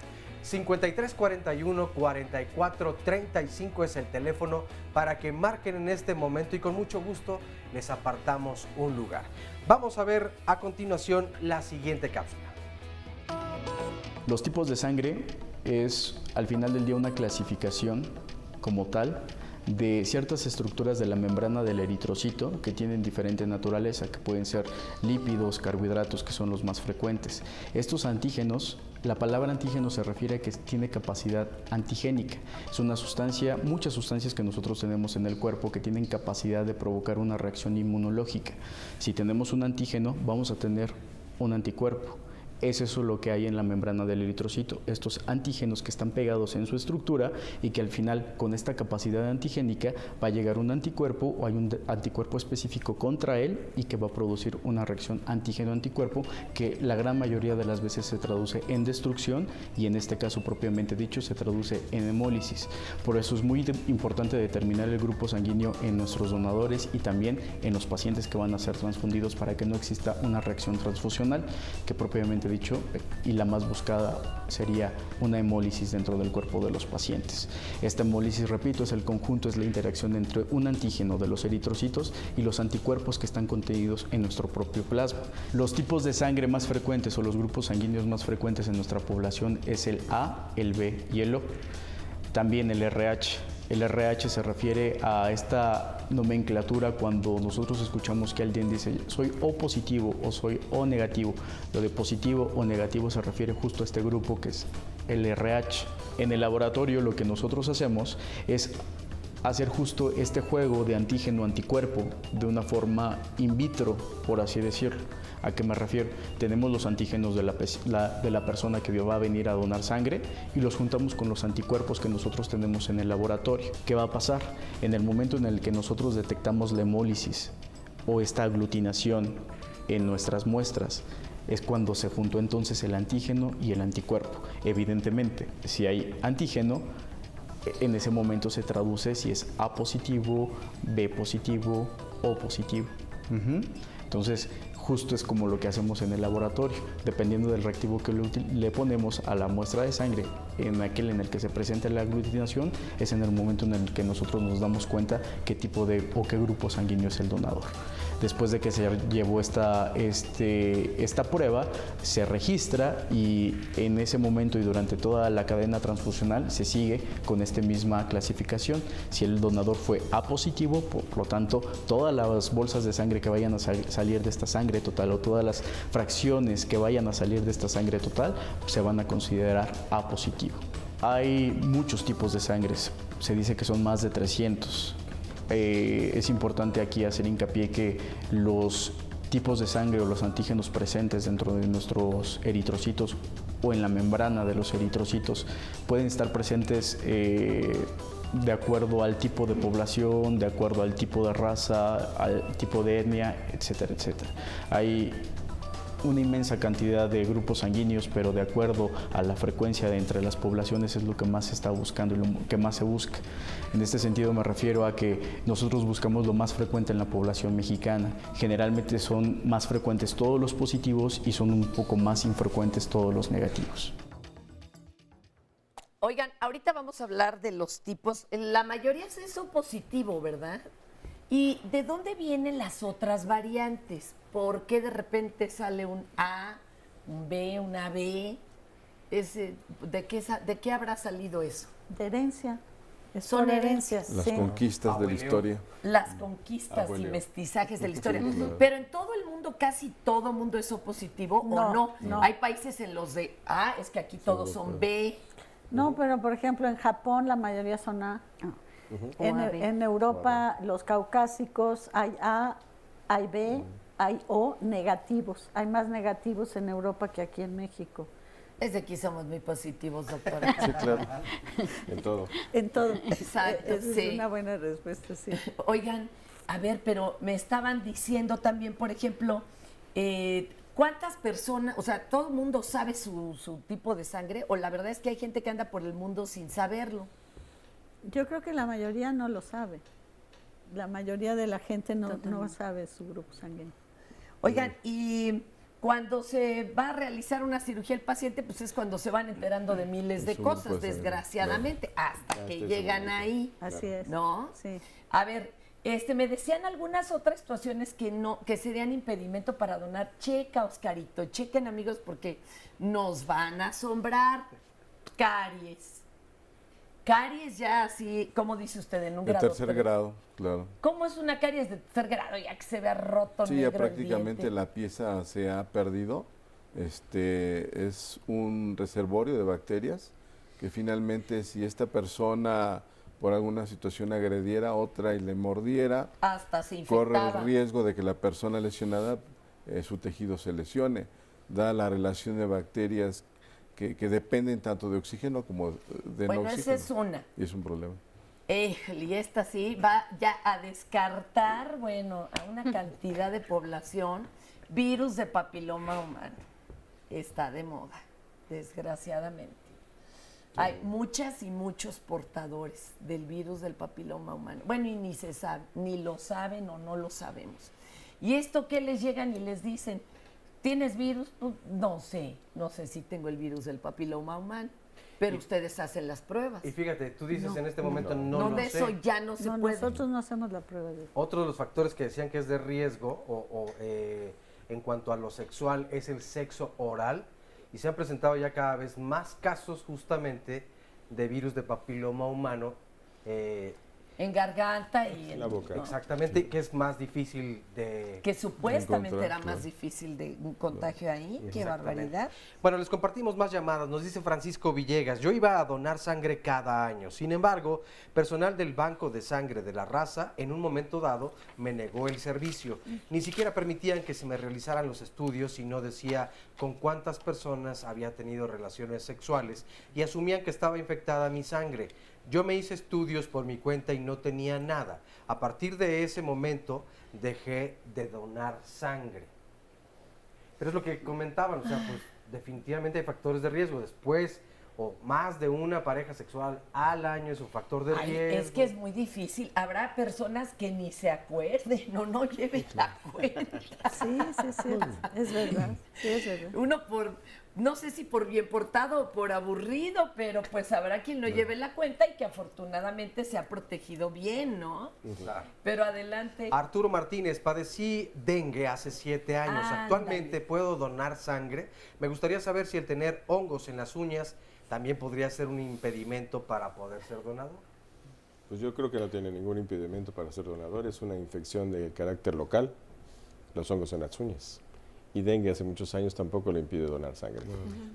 5341-4435 es el teléfono para que marquen en este momento y con mucho gusto les apartamos un lugar. Vamos a ver a continuación la siguiente cápsula. Los tipos de sangre es al final del día una clasificación como tal de ciertas estructuras de la membrana del eritrocito que tienen diferente naturaleza, que pueden ser lípidos, carbohidratos, que son los más frecuentes. Estos antígenos La palabra antígeno se refiere a que tiene capacidad antigénica. Es una sustancia, muchas sustancias que nosotros tenemos en el cuerpo que tienen capacidad de provocar una reacción inmunológica. Si tenemos un antígeno, vamos a tener un anticuerpo. Es eso lo que hay en la membrana del eritrocito, estos antígenos que están pegados en su estructura y que al final con esta capacidad antigénica va a llegar un anticuerpo o hay un anticuerpo específico contra él y que va a producir una reacción antígeno-anticuerpo que la gran mayoría de las veces se traduce en destrucción y en este caso propiamente dicho se traduce en hemólisis. Por eso es muy importante determinar el grupo sanguíneo en nuestros donadores y también en los pacientes que van a ser transfundidos para que no exista una reacción transfusional que propiamente dicho, y la más buscada sería una hemólisis dentro del cuerpo de los pacientes. Esta hemólisis, repito, es el conjunto, es la interacción entre un antígeno de los eritrocitos y los anticuerpos que están contenidos en nuestro propio plasma. Los tipos de sangre más frecuentes o los grupos sanguíneos más frecuentes en nuestra población es el A, el B y el O. También el RH. El RH se refiere a esta nomenclatura cuando nosotros escuchamos que alguien dice soy O positivo o soy O negativo. Lo de positivo o negativo se refiere justo a este grupo que es el RH. En el laboratorio lo que nosotros hacemos es hacer justo este juego de antígeno-anticuerpo de una forma in vitro, por así decirlo. ¿A qué me refiero? Tenemos los antígenos de la persona que va a venir a donar sangre y los juntamos con los anticuerpos que nosotros tenemos en el laboratorio. ¿Qué va a pasar? En el momento en el que nosotros detectamos la hemólisis o esta aglutinación en nuestras muestras, es cuando se juntó entonces el antígeno y el anticuerpo. Evidentemente, si hay antígeno, en ese momento se traduce si es A positivo, B positivo, O positivo. Entonces, justo es como lo que hacemos en el laboratorio, dependiendo del reactivo que le ponemos a la muestra de sangre, en aquel en el que se presenta la aglutinación, es en el momento en el que nosotros nos damos cuenta qué tipo de o qué grupo sanguíneo es el donador. Después de que se llevó esta prueba, se registra y en ese momento y durante toda la cadena transfusional se sigue con esta misma clasificación. Si el donador fue A positivo, por lo tanto, todas las bolsas de sangre que vayan a salir de esta sangre total o todas las fracciones que vayan a salir de esta sangre total se van a considerar A positivo. Hay muchos tipos de sangres, se dice que son más de 300. Es importante aquí hacer hincapié que los tipos de sangre o los antígenos presentes dentro de nuestros eritrocitos o en la membrana de los eritrocitos pueden estar presentes de acuerdo al tipo de población, de acuerdo al tipo de raza, al tipo de etnia, etcétera, etcétera. Hay una inmensa cantidad de grupos sanguíneos, pero de acuerdo a la frecuencia de entre las poblaciones es lo que más se está buscando y lo que más se busca. En este sentido me refiero a que nosotros buscamos lo más frecuente en la población mexicana. Generalmente son más frecuentes todos los positivos y son un poco más infrecuentes todos los negativos. Oigan, ahorita vamos a hablar de los tipos. La mayoría es O positivo, ¿verdad? ¿Y de dónde vienen las otras variantes? ¿Por qué de repente sale un A, un B, una B? ¿De qué habrá salido eso? De herencia. Son herencias. Las conquistas de la historia. Las conquistas y mestizajes de la historia. Sí, claro. Pero en todo el mundo, casi todo el mundo es O positivo, ¿o no? Hay países en los de A, es que aquí todos son B. No, pero por ejemplo en Japón la mayoría son A. En Europa los caucásicos hay A, hay B, hay O negativos. Hay más negativos en Europa que aquí en México. Es de aquí somos muy positivos, doctora. Sí, claro. En todo. En todo. Exacto, Esa es una buena respuesta, sí. Oigan, a ver, pero me estaban diciendo también, por ejemplo, ¿cuántas personas, o sea, todo el mundo sabe su tipo de sangre? O la verdad es que hay gente que anda por el mundo sin saberlo. Yo creo que la mayoría no lo sabe. La mayoría de la gente no sabe su grupo sanguíneo. Oigan, y cuando se va a realizar una cirugía el paciente, pues es cuando se van enterando de miles de cosas, desgraciadamente, hasta que llegan ahí. Así es. ¿No? Sí. A ver, me decían algunas otras situaciones que serían impedimento para donar. Checa, Oscarito, chequen, amigos, porque nos van a asombrar. Caries. Caries ya así, ¿cómo dice usted? En un grado. De tercer grado, claro. ¿Cómo es una caries de tercer grado ya que se vea roto? Sí, negro ya prácticamente el diente? la pieza se ha perdido Es un reservorio de bacterias que finalmente si esta persona por alguna situación agrediera a otra y le mordiera, hasta se corre infectaba. el riesgo de que la persona lesionada, su tejido se lesione. Da la relación de bacterias que dependen tanto de oxígeno como de no Bueno, oxígeno. esa es una. Y es un problema. Y esta sí va ya a descartar, bueno, a una cantidad de población, virus de papiloma humano. Está de moda, desgraciadamente. Hay muchas y muchos portadores del virus del papiloma humano. Bueno, y ni se sabe, ni lo saben o no lo sabemos. ¿Y esto qué les llegan y les dicen? ¿Tienes virus? Pues, no sé si tengo el virus del papiloma humano, pero ustedes hacen las pruebas. Y fíjate, tú dices en este momento No, lo de sé. eso ya no se puede. Nosotros no hacemos la prueba de eso. Otro de los factores que decían que es de riesgo en cuanto a lo sexual es el sexo oral, y se han presentado ya cada vez más casos justamente de virus de papiloma humano. En garganta y en la boca. ¿no? Exactamente, que es más difícil de... Que supuestamente encontrar, era más claro. difícil de un contagio ahí. Qué Exactamente. barbaridad. Bueno, les compartimos más llamadas. Nos dice Francisco Villegas, yo iba a donar sangre cada año. Sin embargo, personal del Banco de Sangre de la Raza, en un momento dado, me negó el servicio. Ni siquiera permitían que se me realizaran los estudios y no decía con cuántas personas había tenido relaciones sexuales y asumían que estaba infectada mi sangre. Yo me hice estudios por mi cuenta y no tenía nada. A partir de ese momento dejé de donar sangre. Pero es lo que comentaban, o sea, pues definitivamente hay factores de riesgo. Después, o más de una pareja sexual al año es un factor de Ay, riesgo. es que es muy difícil. Habrá personas que ni se acuerden o no lleven la cuenta. Sí, es verdad. Sí, es verdad. Uno no sé si por bien portado o por aburrido, pero pues habrá quien no lleve la cuenta y que afortunadamente se ha protegido bien, ¿no? Claro. Pero adelante. Arturo Martínez, padecí dengue hace 7 años. Ándale. Actualmente puedo donar sangre. Me gustaría saber si el tener hongos en las uñas también podría ser un impedimento para poder ser donador. Pues yo creo que no tiene ningún impedimento para ser donador. Es una infección de carácter local, los hongos en las uñas. Y dengue hace muchos años tampoco le impide donar sangre.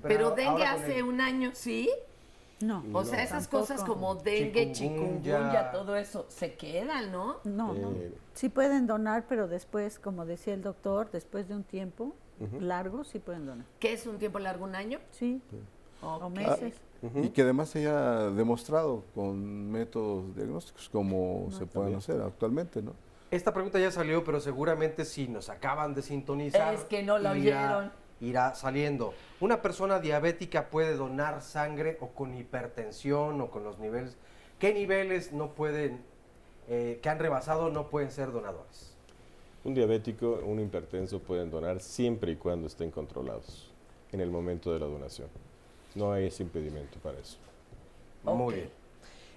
Pero dengue ahora con hace un año, ¿sí? No. O sea, esas tampoco. cosas como dengue, Chikungunya. chikungunya, todo eso, se quedan, ¿no? No. Sí pueden donar, pero después, como decía el doctor, después de un tiempo largo, sí pueden donar. ¿Qué es un tiempo largo, un año? Sí, Ok. o meses. Y que además se haya demostrado con métodos diagnósticos como se pueden hacer actualmente, ¿no? Esta pregunta ya salió, pero seguramente si nos acaban de sintonizar. Es que no la oyeron. Irá saliendo. ¿Una persona diabética puede donar sangre o con hipertensión o con los niveles? ¿Qué niveles no pueden, que han rebasado, no pueden ser donadores? Un diabético, un hipertenso pueden donar siempre y cuando estén controlados en el momento de la donación. No hay ese impedimento para eso. Muy Ok. bien.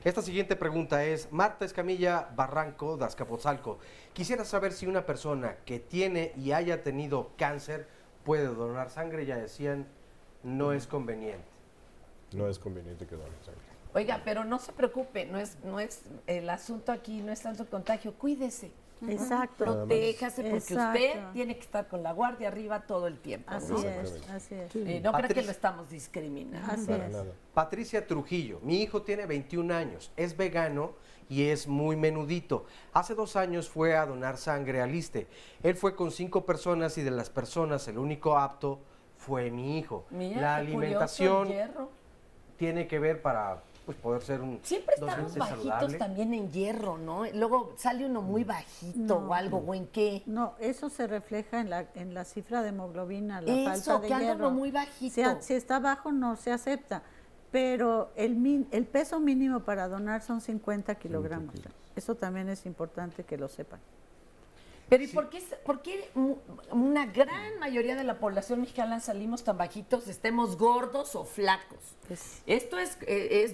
Esta siguiente pregunta es Marta Escamilla Barranco de Azcapotzalco. Quisiera saber si una persona que tiene y haya tenido cáncer puede donar sangre. Ya decían, no es conveniente. No es conveniente que donen sangre. Oiga, pero no se preocupe, no es el asunto aquí, no es tanto el contagio, cuídese. Exacto. Protéjase porque Exacto. usted tiene que estar con la guardia arriba todo el tiempo. Así ¿no? es, así es. No creo que Patricia- lo estamos discriminando. Así Para es. nada. Patricia Trujillo, mi hijo tiene 21 años, es vegano y es muy menudito. Hace 2 años fue a donar sangre al ISSSTE. Él fue con 5 personas y de las personas el único apto fue mi hijo. Mira, La qué curioso, alimentación el hierro. tiene que ver para poder ser un Siempre estamos docente bajitos saludable. también en hierro, ¿no? Luego sale uno muy bajito o algo, ¿o en qué? No, eso se refleja en la cifra de hemoglobina, la Eso, falta de que anda hierro. uno muy bajito. Si está bajo no se acepta, pero el peso mínimo para donar son 50 kilogramos. Eso también es importante que lo sepan. Pero ¿y por qué una gran mayoría de la población mexicana salimos tan bajitos, estemos gordos o flacos? Esto es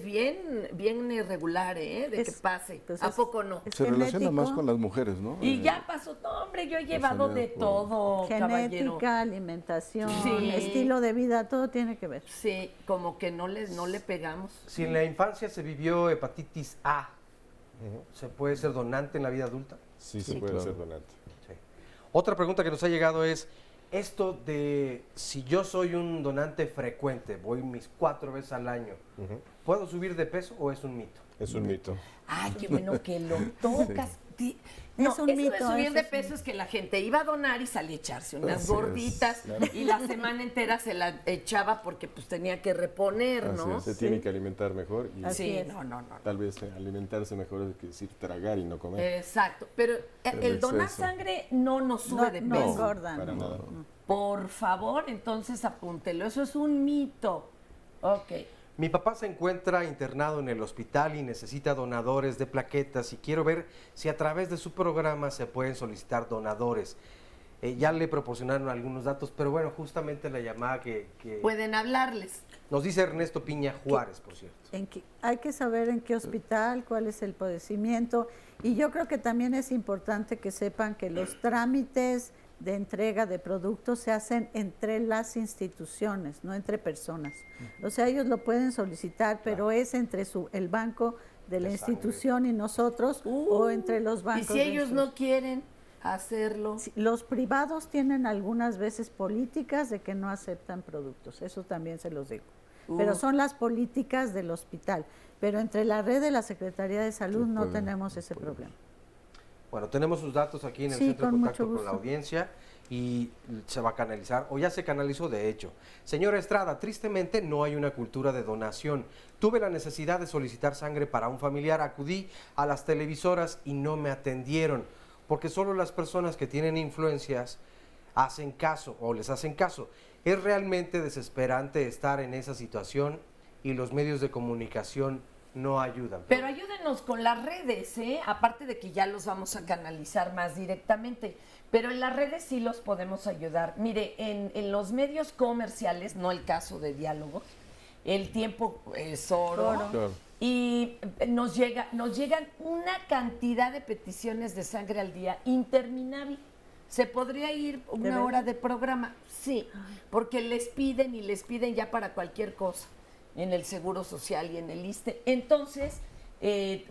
bien irregular, de que pase. ¿A poco no? Se relaciona más con las mujeres, ¿no? Y ya pasó, no, hombre, yo he llevado de todo, caballero. Genética, alimentación, Sí. estilo de vida, todo tiene que ver. Sí, como que no le pegamos. Si en la infancia se vivió hepatitis A, ¿se puede ser donante en la vida adulta? Sí, se puede ser donante. Sí. Otra pregunta que nos ha llegado es, esto de si yo soy un donante frecuente, voy mis 4 veces al año, ¿puedo subir de peso o es un mito? Es un mito. Ay, qué bueno que lo tocas. No, Es un eso mito, de subir eso de es un peso es que la gente iba a donar y salía a echarse unas Así es, gorditas claro. y la semana entera se la echaba porque pues tenía que reponer, Así ¿no? es, se tiene que alimentar mejor y Así Sí, es. no. tal vez alimentarse mejor es que decir tragar y no comer. Exacto, pero el donar exceso. sangre no nos sube de no peso. engordan. Para nada. Por favor, entonces apúntelo, eso es un mito. Ok. Mi papá se encuentra internado en el hospital y necesita donadores de plaquetas y quiero ver si a través de su programa se pueden solicitar donadores. Ya le proporcionaron algunos datos, pero bueno, justamente la llamada que Pueden hablarles. nos dice Ernesto Piña Juárez, por cierto. Hay que saber en qué hospital, cuál es el padecimiento, y yo creo que también es importante que sepan que los trámites de entrega de productos se hacen entre las instituciones, no entre personas. O sea, ellos lo pueden solicitar, pero es entre el banco de la institución y nosotros, o entre los Y bancos. si ellos no quieren hacerlo. Los privados tienen algunas veces políticas de que no aceptan productos, eso también se los digo. Pero son las políticas del hospital. Pero entre la red de la Secretaría de Salud no tenemos ese problema. Bueno, tenemos sus datos aquí en el Sí, centro de con contacto mucho con la gusto. audiencia y se va a canalizar, o ya se canalizó de hecho. Señora Estrada, tristemente no hay una cultura de donación. Tuve la necesidad de solicitar sangre para un familiar, acudí a las televisoras y no me atendieron, porque solo las personas que tienen influencias hacen caso o les hacen caso. Es realmente desesperante estar en esa situación y los medios de comunicación no ayudan. Pero ayúdenos con las redes, ¿eh? Aparte de que ya los vamos a canalizar más directamente. Pero en las redes sí los podemos ayudar. Mire, en los medios comerciales, no el caso de Diálogos, el tiempo es oro. Claro. Y nos llegan una cantidad de peticiones de sangre al día interminable. ¿Se podría ir una hora de programa? Sí, porque les piden y les piden ya para cualquier cosa, en el Seguro Social y en el ISSSTE. Entonces,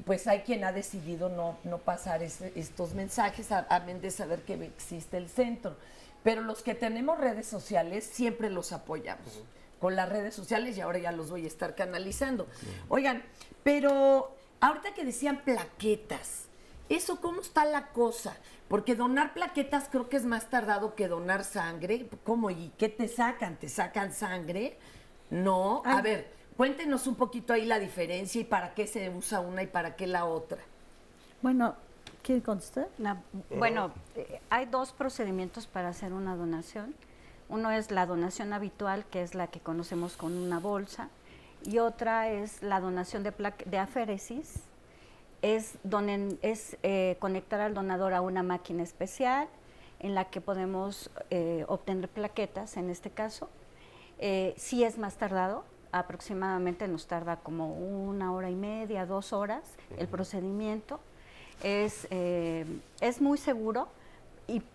pues hay quien ha decidido no pasar estos mensajes, amén de saber que existe el centro. Pero los que tenemos redes sociales siempre los apoyamos. Con las redes sociales y ahora ya los voy a estar canalizando. Oigan, pero ahorita que decían plaquetas, ¿eso cómo está la cosa? Porque donar plaquetas creo que es más tardado que donar sangre. ¿Cómo? ¿Y qué te sacan? ¿Te sacan sangre? No. A ver, cuéntenos un poquito ahí la diferencia y para qué se usa una y para qué la otra. Bueno, ¿quiere contestar? Bueno, hay dos procedimientos para hacer una donación. Uno es la donación habitual, que es la que conocemos con una bolsa, y otra es la donación de aféresis, es conectar al donador a una máquina especial en la que podemos obtener plaquetas, en este caso. Sí es más tardado, aproximadamente nos tarda como 1 hora y media, 2 horas el procedimiento. Es muy seguro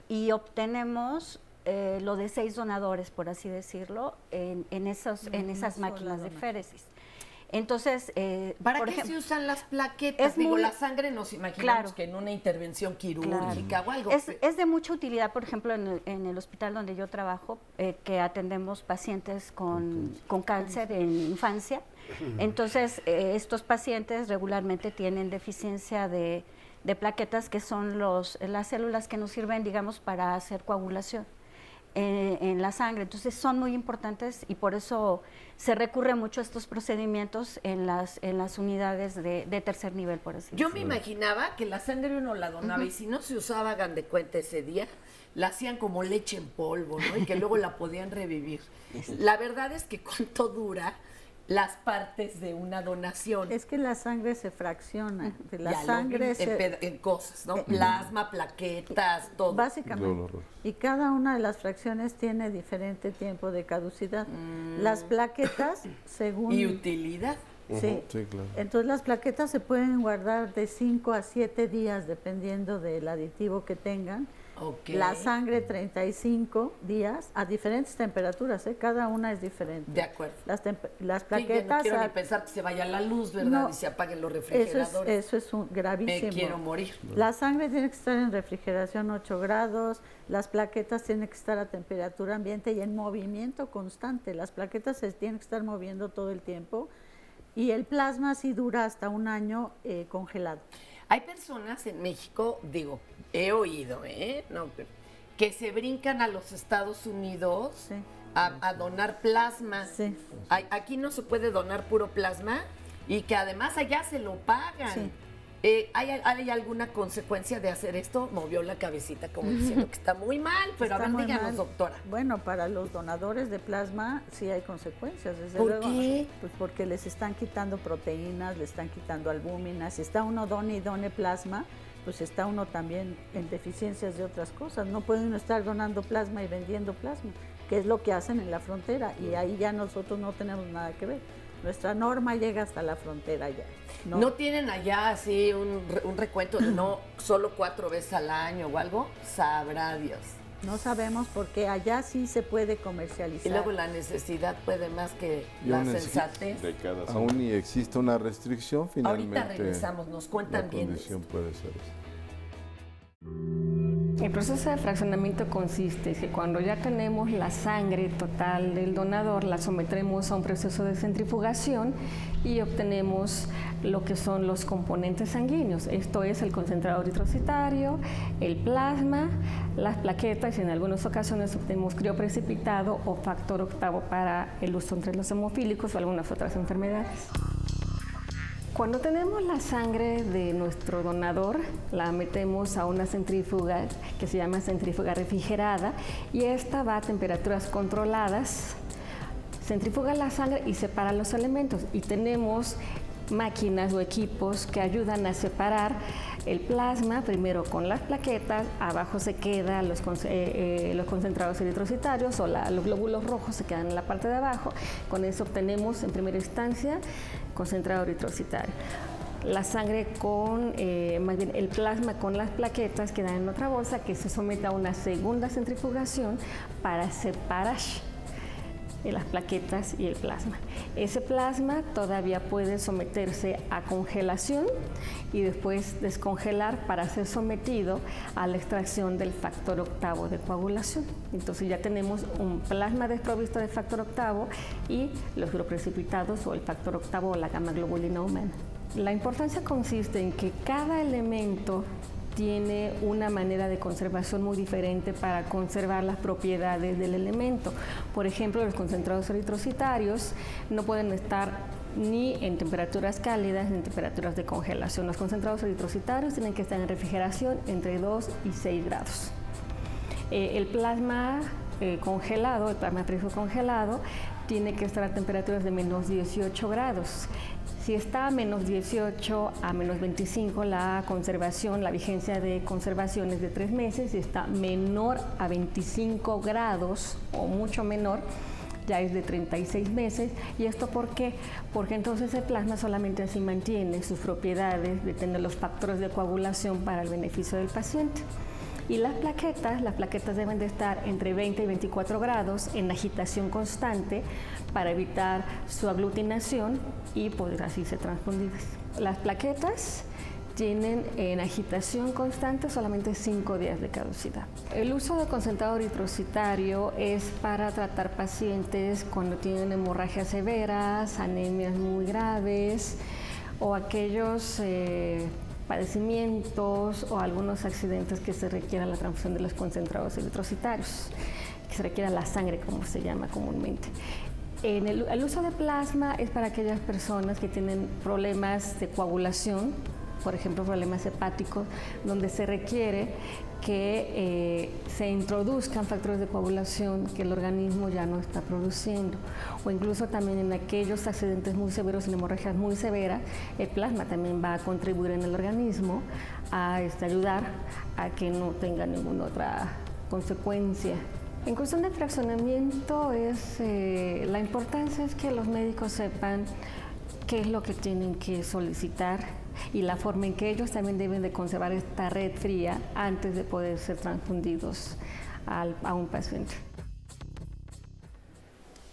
y obtenemos lo de 6 donadores, por así decirlo, en esas máquinas de aféresis. Entonces, ¿para por qué ejemplo, se usan las plaquetas? Digo, la sangre nos imaginamos claro, que en una intervención quirúrgica o algo. Es de mucha utilidad, por ejemplo, en el hospital donde yo trabajo, que atendemos pacientes con cáncer en infancia. Entonces, estos pacientes regularmente tienen deficiencia de plaquetas, que son las células que nos sirven, digamos, para hacer coagulación en la sangre. Entonces son muy importantes y por eso se recurre mucho a estos procedimientos en las unidades de tercer nivel, por así decirlo. Yo me imaginaba que la sangre uno la donaba y si no se usaba, hagan de cuenta ese día, la hacían como leche en polvo, ¿no? Y que luego la podían revivir. La verdad es que ¿cuánto dura las partes de una donación? Es que la sangre se fracciona. La Ya, sangre en cosas, ¿no? Plasma, plaquetas, todo. Básicamente. Y cada una de las fracciones tiene diferente tiempo de caducidad. Las plaquetas, según... ¿Y utilidad? Sí. Sí, claro. Entonces las plaquetas se pueden guardar de 5 a 7 días dependiendo del aditivo que tengan. Ok. La sangre 35 días a diferentes temperaturas, cada una es diferente. De acuerdo. Las Sí, plaquetas... yo no quiero ni pensar que se vaya la luz, ¿verdad? No, y se apaguen los refrigeradores. Eso es gravísimo. Me quiero morir. La sangre tiene que estar en refrigeración 8 grados, las plaquetas tienen que estar a temperatura ambiente y en movimiento constante. Las plaquetas se tienen que estar moviendo todo el tiempo y el plasma sí dura hasta un año congelado. Hay personas en México, digo, he oído, no, que se brincan a los Estados Unidos Sí. a donar plasma. Sí. Aquí no se puede donar puro plasma y que además allá se lo pagan. Sí. ¿Hay alguna consecuencia de hacer esto? Movió la cabecita como diciendo que está muy mal, pero Está a ver, muy díganos, mal. doctora. Bueno, para los donadores de plasma sí hay consecuencias, desde ¿Por luego. qué? Pues porque les están quitando proteínas, les están quitando albúminas. Si está uno done y done plasma, pues está uno también en deficiencias de otras cosas. No puede uno estar donando plasma y vendiendo plasma, que es lo que hacen en la frontera, y ahí ya nosotros no tenemos nada que ver. Nuestra norma llega hasta la frontera ya. ¿No tienen allá así un recuento de no solo 4 veces al año o algo? Sabrá Dios. No sabemos porque allá sí se puede Y comercializar. luego la necesidad puede más que Y la aún sensatez. De cada Aún y existe una restricción, finalmente. Ahorita regresamos, nos cuentan la bien condición esto. puede ser esa. El proceso de fraccionamiento consiste en que cuando ya tenemos la sangre total del donador, la sometemos a un proceso de centrifugación y obtenemos lo que son los componentes sanguíneos. Esto es el concentrado eritrocitario, el plasma, las plaquetas y en algunas ocasiones obtenemos crioprecipitado o factor octavo para el uso entre los hemofílicos o algunas otras enfermedades. Cuando tenemos la sangre de nuestro donador, la metemos a una centrífuga que se llama centrífuga refrigerada y esta va a temperaturas controladas, centrifuga la sangre y separa los elementos. Y tenemos máquinas o equipos que ayudan a separar el plasma, primero con las plaquetas, abajo se quedan los concentrados eritrocitarios o los glóbulos rojos se quedan en la parte de abajo. Con eso obtenemos en primera instancia concentrado eritrocitario. La sangre con, más bien el plasma con las plaquetas quedan en otra bolsa que se somete a una segunda centrifugación para separar las plaquetas y el plasma. Ese plasma todavía puede someterse a congelación y después descongelar para ser sometido a la extracción del factor octavo de coagulación. Entonces ya tenemos un plasma desprovisto de factor octavo y los groprecipitados o el factor octavo o la gamma globulina humana. La importancia consiste en que cada elemento tiene una manera de conservación muy diferente para conservar las propiedades del elemento. Por ejemplo, los concentrados eritrocitarios no pueden estar ni en temperaturas cálidas ni en temperaturas de congelación. Los concentrados eritrocitarios tienen que estar en refrigeración entre 2 y 6 grados. El plasma congelado, el plasma frío congelado, tiene que estar a temperaturas de menos 18 grados. Si está a menos 18 a menos 25, la conservación, la vigencia de conservación es de 3 meses. Si está menor a 25 grados o mucho menor, ya es de 36 meses. ¿Y esto por qué? Porque entonces el plasma solamente así mantiene sus propiedades de tener los factores de coagulación para el beneficio del paciente. Y las plaquetas deben de estar entre 20 y 24 grados en agitación constante para evitar su aglutinación y poder así ser transfundidas. Las plaquetas tienen en agitación constante solamente 5 días de caducidad. El uso de concentrado eritrocitario es para tratar pacientes cuando tienen hemorragias severas, anemias muy graves o aquellos padecimientos o algunos accidentes que se requiera la transfusión de los concentrados eritrocitarios, que se requiera la sangre, como se llama comúnmente. El uso de plasma es para aquellas personas que tienen problemas de coagulación, por ejemplo, problemas hepáticos, donde se requiere que se introduzcan factores de coagulación que el organismo ya no está produciendo, o incluso también en aquellos accidentes muy severos, en hemorragias muy severas, el plasma también va a contribuir en el organismo a ayudar a que no tenga ninguna otra consecuencia. En cuestión de fraccionamiento, la importancia es que los médicos sepan qué es lo que tienen que solicitar y la forma en que ellos también deben de conservar esta red fría antes de poder ser transfundidos a un paciente.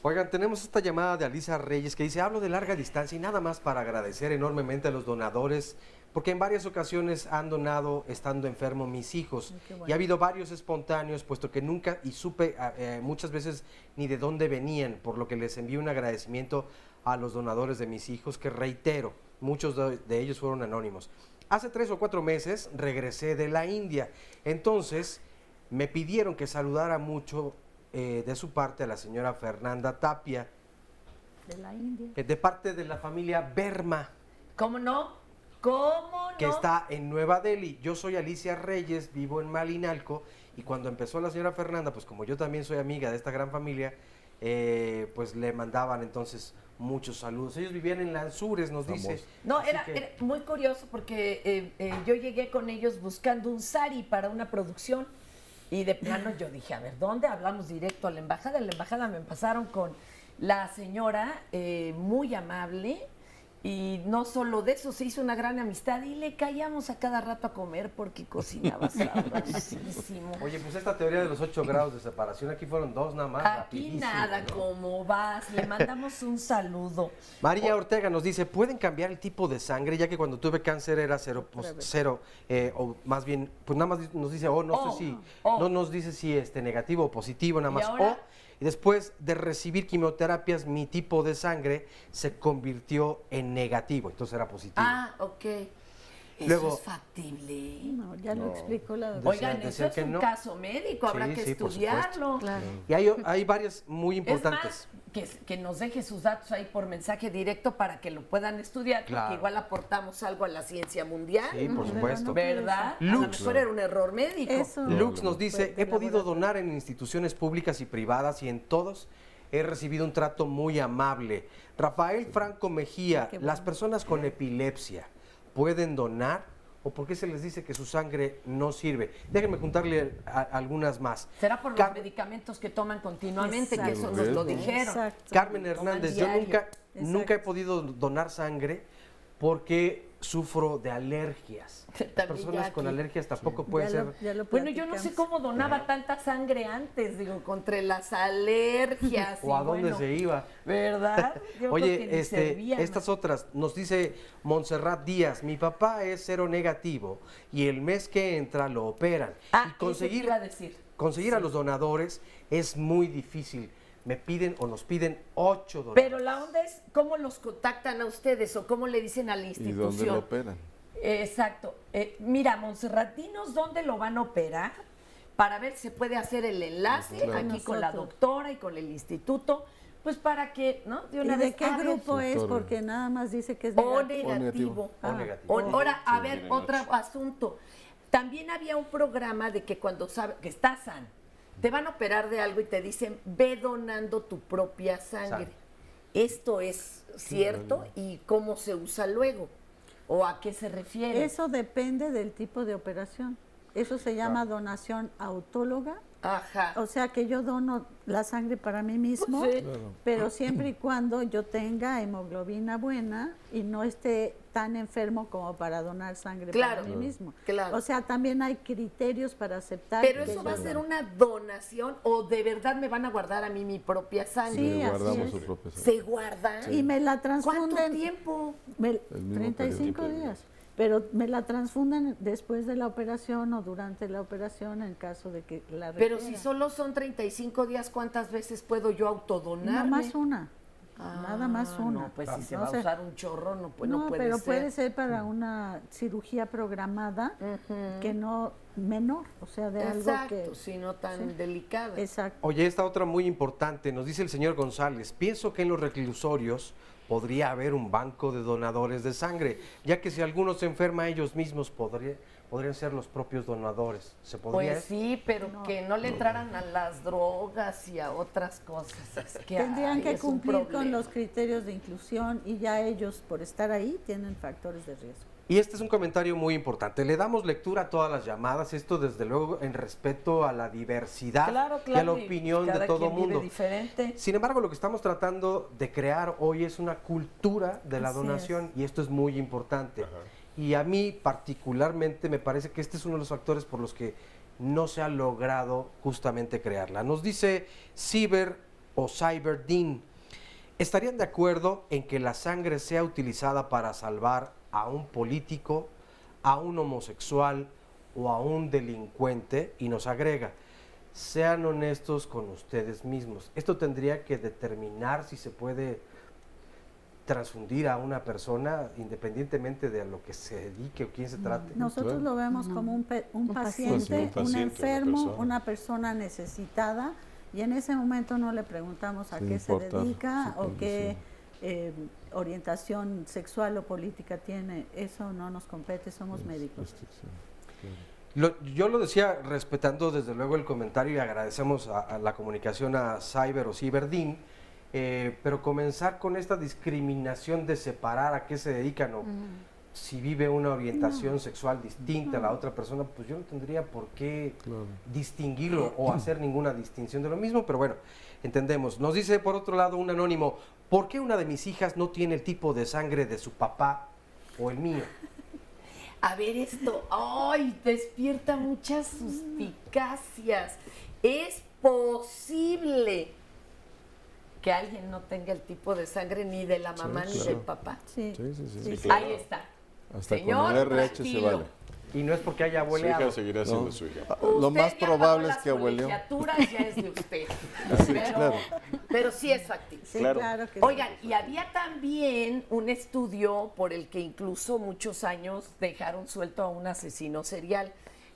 Oigan, tenemos esta llamada de Alicia Reyes que dice, hablo de larga distancia y nada más para agradecer enormemente a los donadores, porque en varias ocasiones han donado estando enfermo mis hijos. Y ha habido varios espontáneos, puesto que nunca y supe muchas veces ni de dónde venían, por lo que les envío un agradecimiento a los donadores de mis hijos, que reitero, muchos de ellos fueron anónimos. Hace 3 o 4 meses regresé de la India, entonces me pidieron que saludara mucho de su parte a la señora Fernanda Tapia, De la India. de parte de la familia Verma, ¿Cómo no? ¿Cómo no? que está en Nueva Delhi. Yo soy Alicia Reyes, vivo en Malinalco, y cuando empezó la señora Fernanda, pues como yo también soy amiga de esta gran familia, pues le mandaban entonces muchos saludos. Ellos vivían en Lanzures, nos dice. No, Así era que- muy curioso porque yo llegué con ellos buscando un sari para una producción y de plano yo dije, a ver, ¿dónde? Hablamos directo a la embajada. En la embajada me pasaron con la señora, muy amable, y no solo de eso, se hizo una gran amistad y le caíamos a cada rato a comer porque cocinaba sabrosísimo. Oye, pues esta teoría de los 8 grados de separación, aquí fueron 2 nada más. Aquí rapidísimo, nada, ¿no? ¿cómo vas? Le mandamos un saludo. María Ortega nos dice, ¿pueden cambiar el tipo de sangre? Ya que cuando tuve cáncer era cero, o más bien, pues nada más nos dice, no sé si, no nos dice si negativo o positivo, nada ¿Y más ahora? Y después de recibir quimioterapias, mi tipo de sangre se convirtió en negativo, entonces era positivo. Ah, ok. Eso Luego- es factible. No, ya lo explicó la Decían- Oigan, eso decían es que un no. caso médico, habrá Sí, que sí, por estudiarlo. Y hay varias muy importantes. Es más, que nos deje sus datos ahí por mensaje directo para que lo puedan estudiar, Claro. porque igual aportamos algo a la ciencia mundial. Sí, por supuesto. ¿Verdad? A lo Lux. mejor era un error médico. Lux nos dice, he podido donar en instituciones públicas y privadas y en todos he recibido un trato muy amable. Rafael Franco Mejía, Qué bueno. ¿las personas con epilepsia pueden donar o por qué se les dice que su sangre no sirve? Déjenme juntarle algunas más. Será por los medicamentos que toman continuamente, que eso nos lo dijeron. Exacto. Carmen Toman Hernández, yo diario. nunca he podido donar sangre porque sufro de alergias. También Personas ya con aquí. alergias tampoco pueden ser... Bueno, yo no sé cómo donaba tanta sangre antes, digo, contra las alergias. o a y dónde bueno, se iba. ¿Verdad? Yo creo que Oye, ni servía, estas otras, nos dice Montserrat Díaz, mi papá es cero negativo y el mes que entra lo operan. Ah, y eso conseguir, te iba a decir. conseguir a los donadores es muy difícil. Me piden o nos piden 8 $. Pero la onda es cómo los contactan a ustedes o cómo le dicen a la ¿Y institución. dónde lo operan? Exacto. Mira, Montserrat, dinos dónde lo van a operar para ver si se puede hacer el enlace Claro. aquí con la doctora y con el instituto, pues para que, ¿no? De ¿Y una de vez, qué a ver, grupo es? Doctor. Porque nada más dice que es O negativo. negativo. O negativo. Ahora, a Sí, ver, miren, otro ocho. asunto. También había un programa de que cuando sabes que estás sano, te van a operar de algo y te dicen, ve donando tu propia sangre. Sangre. ¿Esto es cierto? ¿Y cómo se usa luego? ¿O a qué se refiere? Eso depende del tipo de operación. Eso se llama donación autóloga. Ajá. O sea que yo dono la sangre para mí mismo, Sí. pero siempre y cuando yo tenga hemoglobina buena y no esté tan enfermo como para donar sangre Claro. para mí mismo. Claro. O sea, también hay criterios para aceptar. Pero que eso va a yo ser dono. una donación o de verdad me van a guardar a mí mi propia sangre. Sí, Le así guardamos es. su propia sangre. ¿Se guarda? Y me la ¿Cuánto transfunden. tiempo? El mismo 35 periodo. días. Pero me la transfunden después de la operación o durante la operación en caso de que la Pero requiera. si solo son 35 días, ¿cuántas veces puedo yo autodonarme? Nada más una. Ah, Nada más una. No, pues si se No va a sé. usar un chorro, no, pues, No, no puede pero ser. puede ser para una cirugía programada que no menor, o sea, de algo Exacto, que... si no tan sí. delicada. Exacto. Oye, esta otra muy importante, nos dice el señor González, pienso que en los reclusorios podría haber un banco de donadores de sangre, ya que si alguno se enferma ellos mismos podrían ser los propios donadores. ¿Se podría? Pues sí, pero que no le entraran a las drogas y a otras cosas. Es que, Tendrían ay, que es un cumplir con problema. los criterios de inclusión y ya ellos, por estar ahí, tienen factores de riesgo. Y este es un comentario muy importante. Le damos lectura a todas las llamadas, esto desde luego en respeto a la diversidad Claro, y a la claro, opinión cada de todo quien vive mundo. diferente. Sin embargo, lo que estamos tratando de crear hoy es una cultura de la Así donación y esto es muy importante. Y a mí particularmente me parece que este es uno de los factores por los que no se ha logrado justamente crearla. Nos dice Cyber o Cyberdin, ¿estarían de acuerdo en que la sangre sea utilizada para salvar a un político, a un homosexual o a un delincuente? Y nos agrega, sean honestos con ustedes mismos. Esto tendría que determinar si se puede transfundir a una persona independientemente de a lo que se dedique o quién se trate. Nosotros lo vemos como un paciente, un enfermo, una persona necesitada, y en ese momento no le preguntamos a qué se dedica o qué orientación sexual o política tiene. Eso no nos compete, somos médicos. Yo lo decía respetando desde luego el comentario y agradecemos a la comunicación a Cyber o Cyberdin, pero comenzar con esta discriminación de separar a qué se dedican o si vive una orientación sexual distinta a la otra persona, pues yo no tendría por qué distinguirlo o hacer ninguna distinción de lo mismo, pero bueno, entendemos. Nos dice por otro lado un anónimo, ¿por qué una de mis hijas no tiene el tipo de sangre de su papá o el mío? A ver esto, ¡ay! Despierta muchas suspicacias. ¿Es posible que alguien no tenga el tipo de sangre ni de la mamá ni del papá? Sí. Ahí está. Hasta Señor, con el RH tranquilo. se vale. Y no es porque haya Su abueleado. hija seguirá siendo su hija. Lo Usted más ya probable pagó es que las abueleó. colegiaturas, ya es de usted. Claro. Pero sí es factible. Sí, Claro. claro que Oigan, y había también un estudio por el que incluso muchos años dejaron suelto a un asesino serial,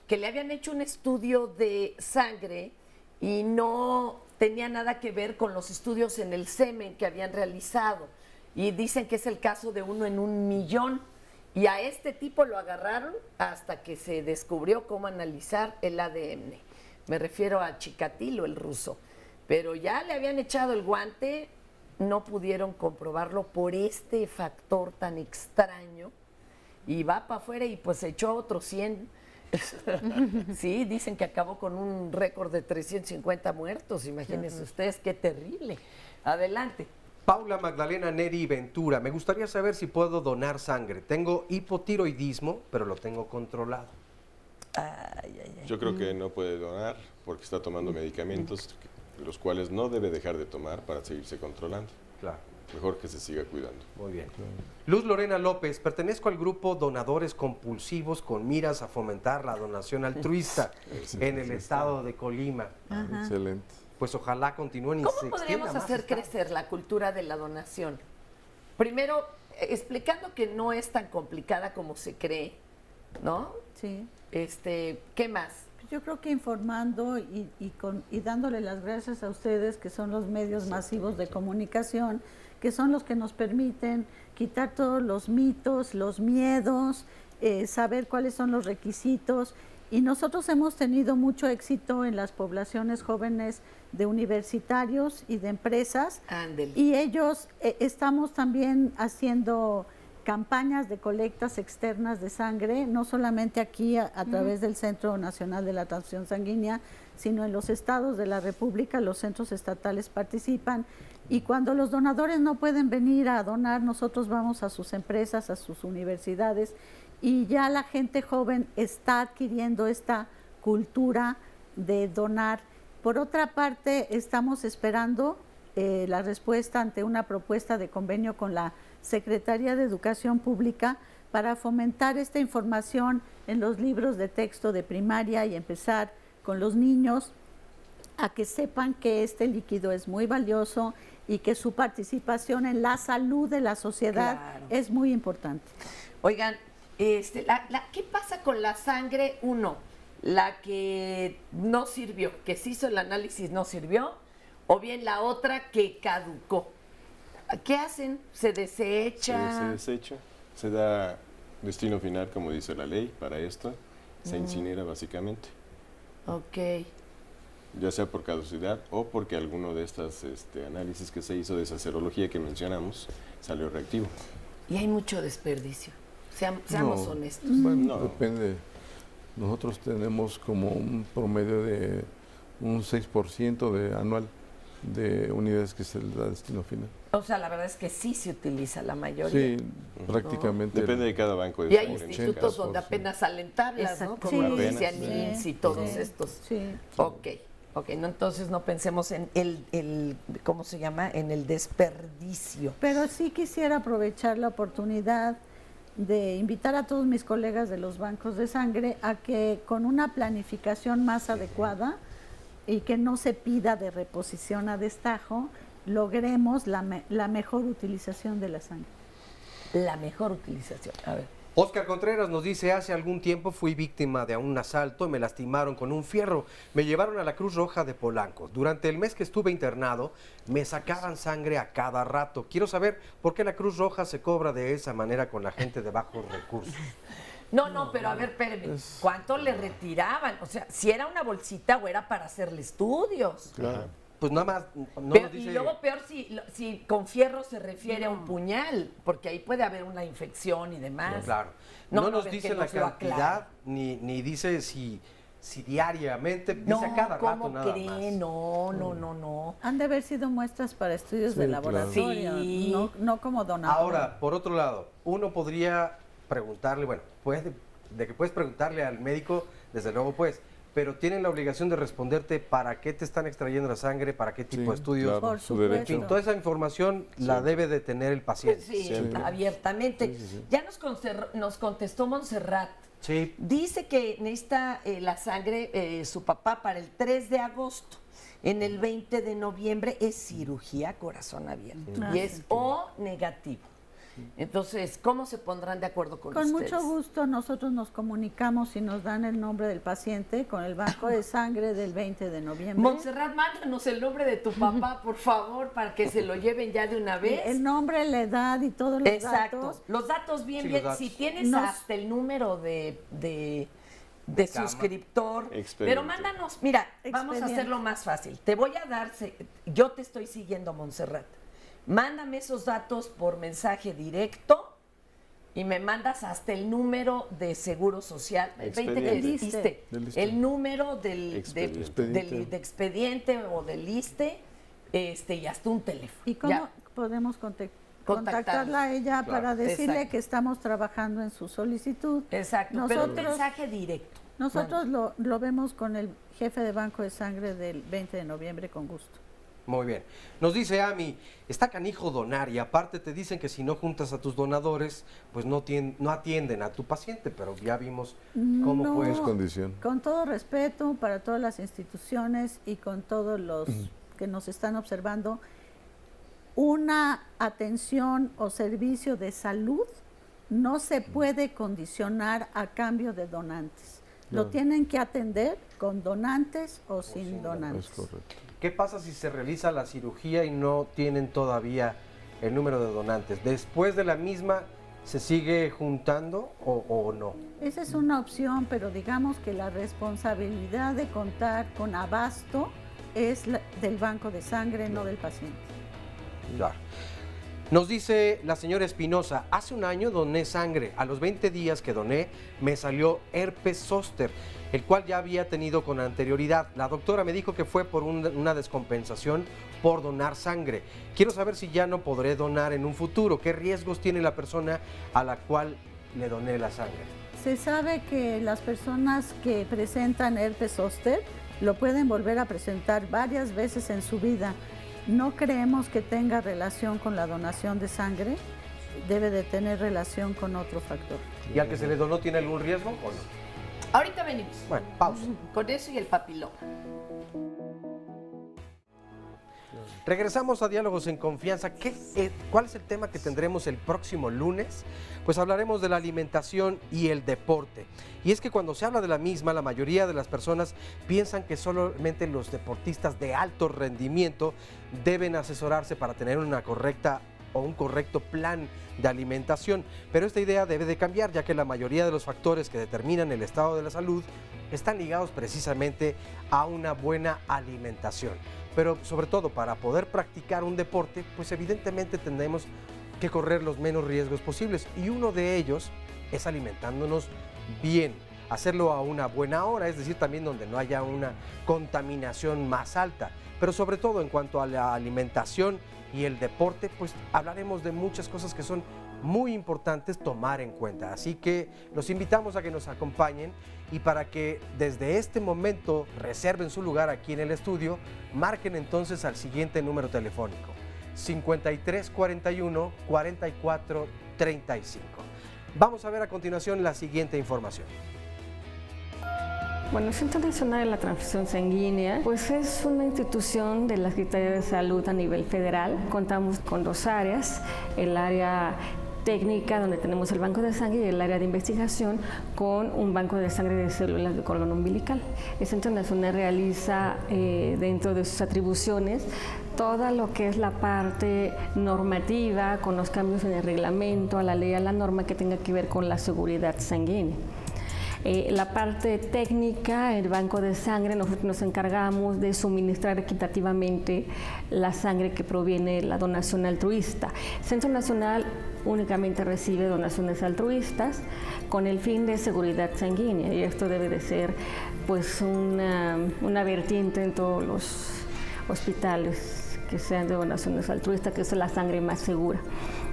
que le habían hecho un estudio de sangre y no tenía nada que ver con los estudios en el semen que habían realizado. Y dicen que es el caso de 1 en 1.000.000. Y a este tipo lo agarraron hasta que se descubrió cómo analizar el ADN. Me refiero a Chikatilo, el ruso. Pero ya le habían echado el guante, no pudieron comprobarlo por este factor tan extraño. Y va para afuera y pues echó otros 100. Sí, dicen que acabó con un récord de 350 muertos. Imagínense ustedes, qué terrible. Adelante. Paula Magdalena Neri Ventura, me gustaría saber si puedo donar sangre. Tengo hipotiroidismo, pero lo tengo controlado. Yo creo que no puede donar porque está tomando medicamentos, los cuales no debe dejar de tomar para seguirse controlando. Claro. Mejor que se siga cuidando. Muy bien. Luz Lorena López, pertenezco al grupo Donadores Compulsivos con miras a fomentar la donación altruista en el estado de Colima. Excelente. Pues ojalá continúen y ¿Cómo se podríamos extienda más hacer esta- crecer la cultura de la donación? Primero, explicando que no es tan complicada como se cree, ¿no? Sí. ¿Qué más? Yo creo que informando y dándole las gracias a ustedes, que son los medios masivos de comunicación, que son los que nos permiten quitar todos los mitos, los miedos, saber cuáles son los requisitos. Y nosotros hemos tenido mucho éxito en las poblaciones jóvenes de universitarios y de empresas. Ándele. Y ellos estamos también haciendo campañas de colectas externas de sangre, no solamente aquí a través del Centro Nacional de la Transfusión Sanguínea, sino en los estados de la República, los centros estatales participan. Y cuando los donadores no pueden venir a donar, nosotros vamos a sus empresas, a sus universidades, y ya la gente joven está adquiriendo esta cultura de donar. Por otra parte, estamos esperando la respuesta ante una propuesta de convenio con la Secretaría de Educación Pública para fomentar esta información en los libros de texto de primaria y empezar con los niños a que sepan que este líquido es muy valioso y que su participación en la salud de la sociedad es muy importante. Oigan, ¿qué pasa con la sangre 1? La que no sirvió, que se hizo el análisis no sirvió, o bien la otra que caducó. ¿Qué hacen? ¿Se desecha? Se desecha, se da destino final, como dice la ley, para esto, se incinera básicamente. Ok. Ya sea por caducidad o porque alguno de estos análisis que se hizo de esa serología que mencionamos salió reactivo. Y hay mucho desperdicio. Seamos No, honestos. Bueno, depende. Nosotros tenemos como un promedio de un 6% de anual de unidades que se les da destino final. O sea, la verdad es que sí se utiliza la mayoría. Sí, prácticamente. Depende de cada banco. Y hay institutos donde apenas salen tablas, ¿no? Exacto. Como lo Sí, decían sí, INS y todos sí, estos. Sí. Ok, no, entonces no pensemos en el ¿cómo se llama? En el desperdicio. Pero sí quisiera aprovechar la oportunidad de invitar a todos mis colegas de los bancos de sangre a que con una planificación más adecuada y que no se pida de reposición a destajo, logremos la mejor utilización de la sangre. La mejor utilización. A ver. Oscar Contreras nos dice, hace algún tiempo fui víctima de un asalto y me lastimaron con un fierro. Me llevaron a la Cruz Roja de Polanco. Durante el mes que estuve internado, me sacaban sangre a cada rato. Quiero saber por qué la Cruz Roja se cobra de esa manera con la gente de bajos recursos. No, pero a ver, espérame. ¿Cuánto le retiraban? O sea, si era una bolsita o era para hacerle estudios. Claro. Pues nada más, no Pero, nos dice... Y luego peor si con fierro se refiere a un puñal, porque ahí puede haber una infección y demás. Claro. No nos ves dice que la nos lo aclara. cantidad, ni dice si diariamente, dice a cada ¿cómo rato nada cree? más. No. Han de haber sido muestras para estudios Sí, de claro. laboratorio, Sí. no como donador. Ahora, por otro lado, uno podría preguntarle, bueno, de que puedes preguntarle al médico, desde luego pues, pero tienen la obligación de responderte para qué te están extrayendo la sangre, para qué tipo Sí, de estudios. claro, Por su supuesto. En fin, derecho. toda esa información la debe de tener el paciente. Sí, Siempre. abiertamente. Ya nos contestó Montserrat. Sí. Dice que necesita la sangre su papá para el 3 de agosto. En el 20 de noviembre es cirugía corazón abierto. Y es O negativo. Entonces, ¿cómo se pondrán de acuerdo con Con ustedes? mucho gusto nosotros nos comunicamos y nos dan el nombre del paciente con el banco de sangre del 20 de noviembre. Montserrat, mándanos el nombre de tu papá, por favor, para que se lo lleven ya de una vez. El nombre, la edad y todos los Exacto. datos. Los datos bien, Sí, bien. los datos. Si tienes Nos- hasta el número de cama. suscriptor. Expediente. Pero mándanos, mira, vamos a Expediente. hacerlo más fácil. Te voy a dar, yo te estoy siguiendo, Montserrat. Mándame esos datos por mensaje directo y me mandas hasta el número de Seguro Social. El 20 que Expediente. dijiste. Del ISSSTE. El número del Expediente. de expediente o del ISSSTE, y hasta un teléfono. ¿Y cómo Ya. podemos Contactarla. contactarla a ella para decirle Exacto. que estamos trabajando en su solicitud? Exacto, pero un Nosotros- mensaje directo. Nosotros lo vemos con el jefe de Banco de Sangre del 20 de noviembre con gusto. Muy bien. Nos dice Ami, está canijo donar y aparte te dicen que si no juntas a tus donadores, pues no atienden a tu paciente, pero ya vimos cómo No. fue Es eso. condición. Con todo respeto para todas las instituciones y con todos los que nos están observando, una atención o servicio de salud no se puede condicionar a cambio de donantes. Lo tienen que atender con donantes o sin donantes. Es correcto. ¿Qué pasa si se realiza la cirugía y no tienen todavía el número de donantes? ¿Después de la misma se sigue juntando o no? Esa es una opción, pero digamos que la responsabilidad de contar con abasto es del banco de sangre, no del paciente. Claro. Nos dice la señora Espinosa, hace un año doné sangre. A los 20 días que doné me salió herpes zóster, el cual ya había tenido con anterioridad. La doctora me dijo que fue por una descompensación por donar sangre. Quiero saber si ya no podré donar en un futuro. ¿Qué riesgos tiene la persona a la cual le doné la sangre? Se sabe que las personas que presentan herpes zóster lo pueden volver a presentar varias veces en su vida. No creemos que tenga relación con la donación de sangre, debe de tener relación con otro factor. ¿Y al que se le donó tiene algún riesgo o no? Ahorita venimos. Bueno, pausa. Con eso y el papiloma. Regresamos a Diálogos en Confianza. ¿Cuál es el tema que tendremos el próximo lunes? Pues hablaremos de la alimentación y el deporte. Y es que cuando se habla de la misma, la mayoría de las personas piensan que solamente los deportistas de alto rendimiento deben asesorarse para tener una correcta o un correcto plan de alimentación. Pero esta idea debe de cambiar, ya que la mayoría de los factores que determinan el estado de la salud están ligados precisamente a una buena alimentación. Pero sobre todo para poder practicar un deporte, pues evidentemente tendremos que correr los menos riesgos posibles. Y uno de ellos es alimentándonos bien. Hacerlo a una buena hora, es decir, también donde no haya una contaminación más alta. Pero sobre todo en cuanto a la alimentación y el deporte, pues hablaremos de muchas cosas que son muy importantes tomar en cuenta. Así que los invitamos a que nos acompañen y para que desde este momento reserven su lugar aquí en el estudio, marquen entonces al siguiente número telefónico: 5341 4435. Vamos a ver a continuación la siguiente información. Bueno, el Centro Nacional de la Transfusión Sanguínea pues es una institución de la Secretaría de Salud a nivel federal. Contamos con dos áreas, el área técnica, donde tenemos el banco de sangre, y el área de investigación, con un banco de sangre de células de cordón umbilical. El Centro Nacional realiza dentro de sus atribuciones todo lo que es la parte normativa, con los cambios en el reglamento, a la ley, a la norma que tenga que ver con la seguridad sanguínea. La parte técnica, el banco de sangre, nosotros nos encargamos de suministrar equitativamente la sangre que proviene de la donación altruista. El Centro Nacional únicamente recibe donaciones altruistas con el fin de seguridad sanguínea, y esto debe de ser pues una vertiente en todos los hospitales que sean de donaciones altruistas, que es la sangre más segura.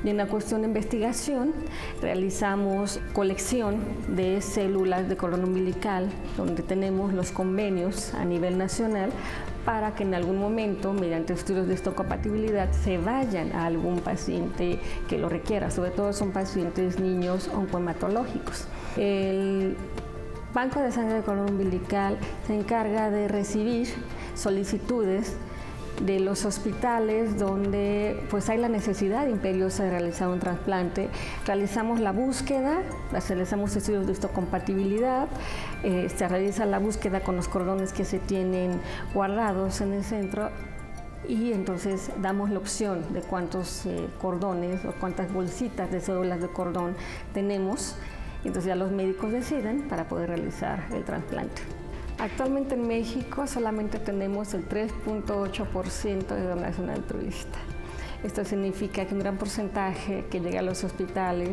Y en la cuestión de investigación, realizamos colección de células de cordón umbilical, donde tenemos los convenios a nivel nacional para que en algún momento, mediante estudios de histocompatibilidad, se vayan a algún paciente que lo requiera. Sobre todo son pacientes niños oncohematológicos. El Banco de Sangre de Cordón Umbilical se encarga de recibir solicitudes de los hospitales donde pues hay la necesidad imperiosa de realizar un trasplante. Realizamos la búsqueda, realizamos estudios de histocompatibilidad, se realiza la búsqueda con los cordones que se tienen guardados en el centro, y entonces damos la opción de cuántos cordones o cuántas bolsitas de células de cordón tenemos. Entonces ya los médicos deciden para poder realizar el trasplante. Actualmente en México solamente tenemos el 3.8% de donación altruista. Esto significa que un gran porcentaje que llega a los hospitales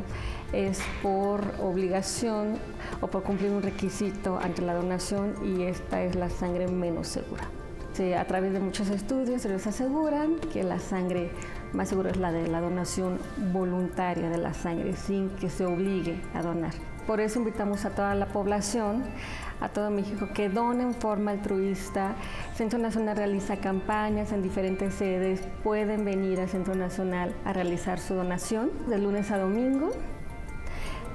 es por obligación o por cumplir un requisito ante la donación, y esta es la sangre menos segura. A través de muchos estudios se les aseguran que la sangre más segura es la de la donación voluntaria de la sangre, sin que se obligue a donar. Por eso invitamos a toda la población, a todo México, que done en forma altruista. El Centro Nacional realiza campañas en diferentes sedes. Pueden venir al Centro Nacional a realizar su donación de lunes a domingo,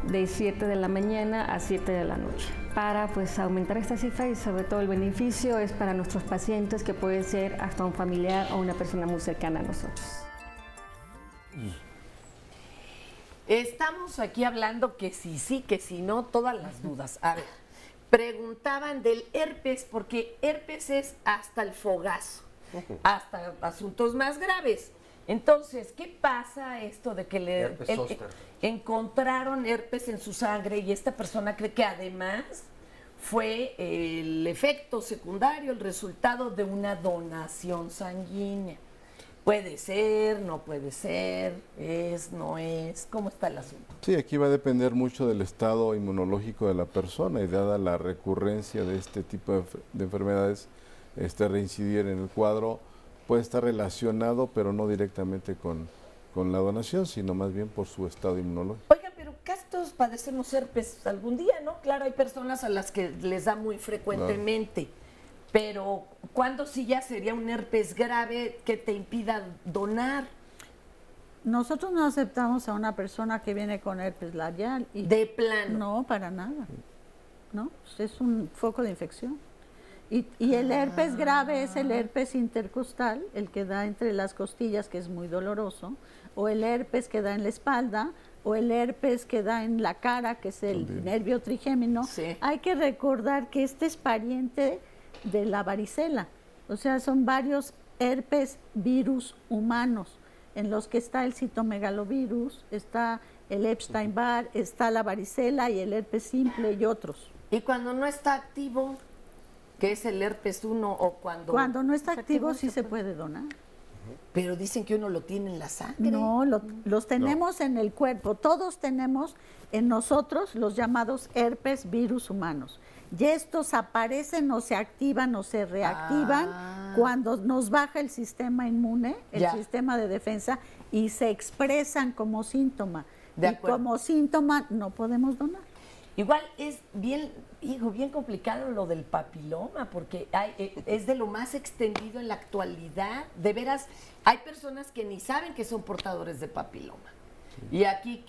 de 7 de la mañana a 7 de la noche. Para pues aumentar esta cifra, y sobre todo el beneficio es para nuestros pacientes, que puede ser hasta un familiar o una persona muy cercana a nosotros. Estamos aquí hablando que sí, que si no, todas las dudas. A ver, preguntaban del herpes, porque herpes es hasta el fogazo, hasta asuntos más graves. Entonces, ¿qué pasa esto de que encontraron herpes en su sangre y esta persona cree que además fue el efecto secundario, el resultado de una donación sanguínea? ¿Puede ser, no puede ser, es, no es? ¿Cómo está el asunto? Sí, aquí va a depender mucho del estado inmunológico de la persona, y dada la recurrencia de este tipo de enfermedades, reincidir en el cuadro puede estar relacionado, pero no directamente con la donación, sino más bien por su estado inmunológico. Oiga, pero casi todos padecemos herpes algún día, ¿no? Claro, hay personas a las que les da muy frecuentemente. Claro. Pero ¿cuándo sí ya sería un herpes grave que te impida donar? Nosotros no aceptamos a una persona que viene con herpes labial. ¿De plano? No, para nada. No, es un foco de infección. Y el herpes grave es el herpes intercostal, el que da entre las costillas, que es muy doloroso, o el herpes que da en la espalda, o el herpes que da en la cara, que es el nervio trigémino. Sí. Hay que recordar que este es pariente de la varicela, o sea, son varios herpes virus humanos, en los que está el citomegalovirus, está el Epstein-Barr, está la varicela y el herpes simple y otros. ¿Y cuando no está activo, que es el herpes 1, o cuando...? Cuando no está activo sí se puede donar. pero dicen que uno lo tiene en la sangre. No, los tenemos en el cuerpo. Todos tenemos en nosotros los llamados herpes virus humanos. Y estos aparecen o se activan o se reactivan cuando nos baja el sistema inmune, el sistema de defensa, y se expresan como síntoma. Y como síntoma no podemos donar. Igual es bien complicado lo del papiloma, porque es de lo más extendido en la actualidad. De veras, hay personas que ni saben que son portadores de papiloma. Sí. Y aquí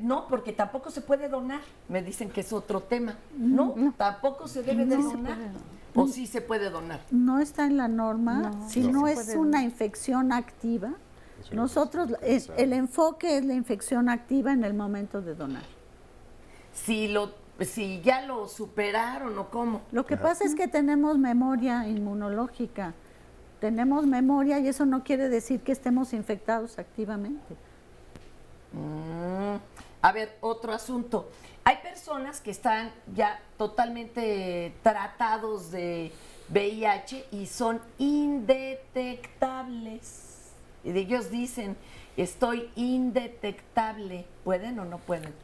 no, porque tampoco se puede donar. Me dicen que es otro tema. No, tampoco se debe de donar. ¿O sí se puede donar? No está en la norma. Si no es una infección activa, nosotros, el enfoque es la infección activa en el momento de donar. Si ya lo superaron o cómo. Lo que pasa es que tenemos memoria inmunológica. Tenemos memoria y eso no quiere decir que estemos infectados activamente. A ver, otro asunto. Hay personas que están ya totalmente tratados de VIH y son indetectables. Y ellos dicen, estoy indetectable. ¿Pueden o no pueden?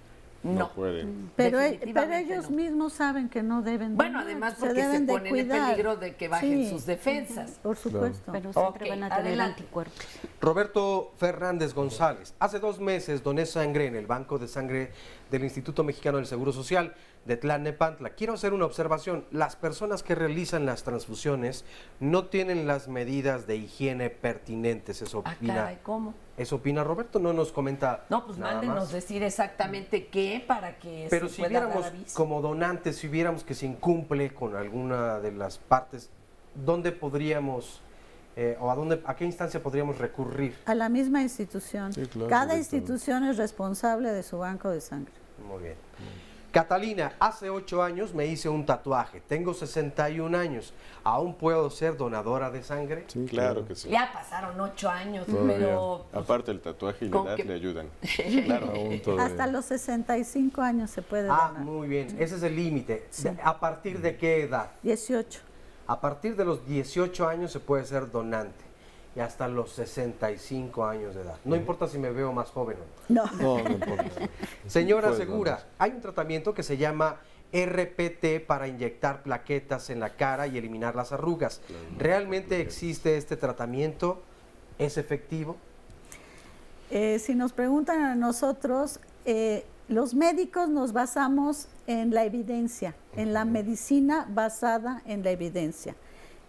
No pueden. Pero ellos mismos saben que no deben. Bueno, además porque se ponen en peligro de que bajen sus defensas. Por supuesto. Pero siempre van a tener anticuerpos. Roberto Fernández González. Hace 2 meses doné sangre en el Banco de Sangre del Instituto Mexicano del Seguro Social de Tlalnepantla. Quiero hacer una observación. Las personas que realizan las transfusiones no tienen las medidas de higiene pertinentes. Eso opina. Caray, ¿cómo? Eso opina Roberto, no nos comenta. No, pues nada mándenos más decir exactamente qué para que Pero se si pueda viéramos dar aviso. como donantes, si viéramos que se incumple con alguna de las partes, ¿dónde podríamos o a qué instancia podríamos recurrir? A la misma institución. Sí, claro, Cada institución es responsable de su banco de sangre. Muy bien. Catalina, hace 8 años me hice un tatuaje. Tengo 61 años. ¿Aún puedo ser donadora de sangre? Sí, claro que sí. Ya pasaron 8 años, Todavía. Pero... Aparte el tatuaje y la edad le ayudan. Claro, hasta los 65 años se puede donar. Muy bien. Ese es el límite. Sí. ¿A partir de qué edad? 18. A partir de los 18 años se puede ser donante. Y hasta los 65 años de edad. No importa si me veo más joven o no. No importa. Señora Pues, Segura, hay un tratamiento que se llama RPT para inyectar plaquetas en la cara y eliminar las arrugas. ¿Realmente existe este tratamiento? ¿Es efectivo? Si nos preguntan a nosotros, los médicos nos basamos en la evidencia, en la medicina basada en la evidencia.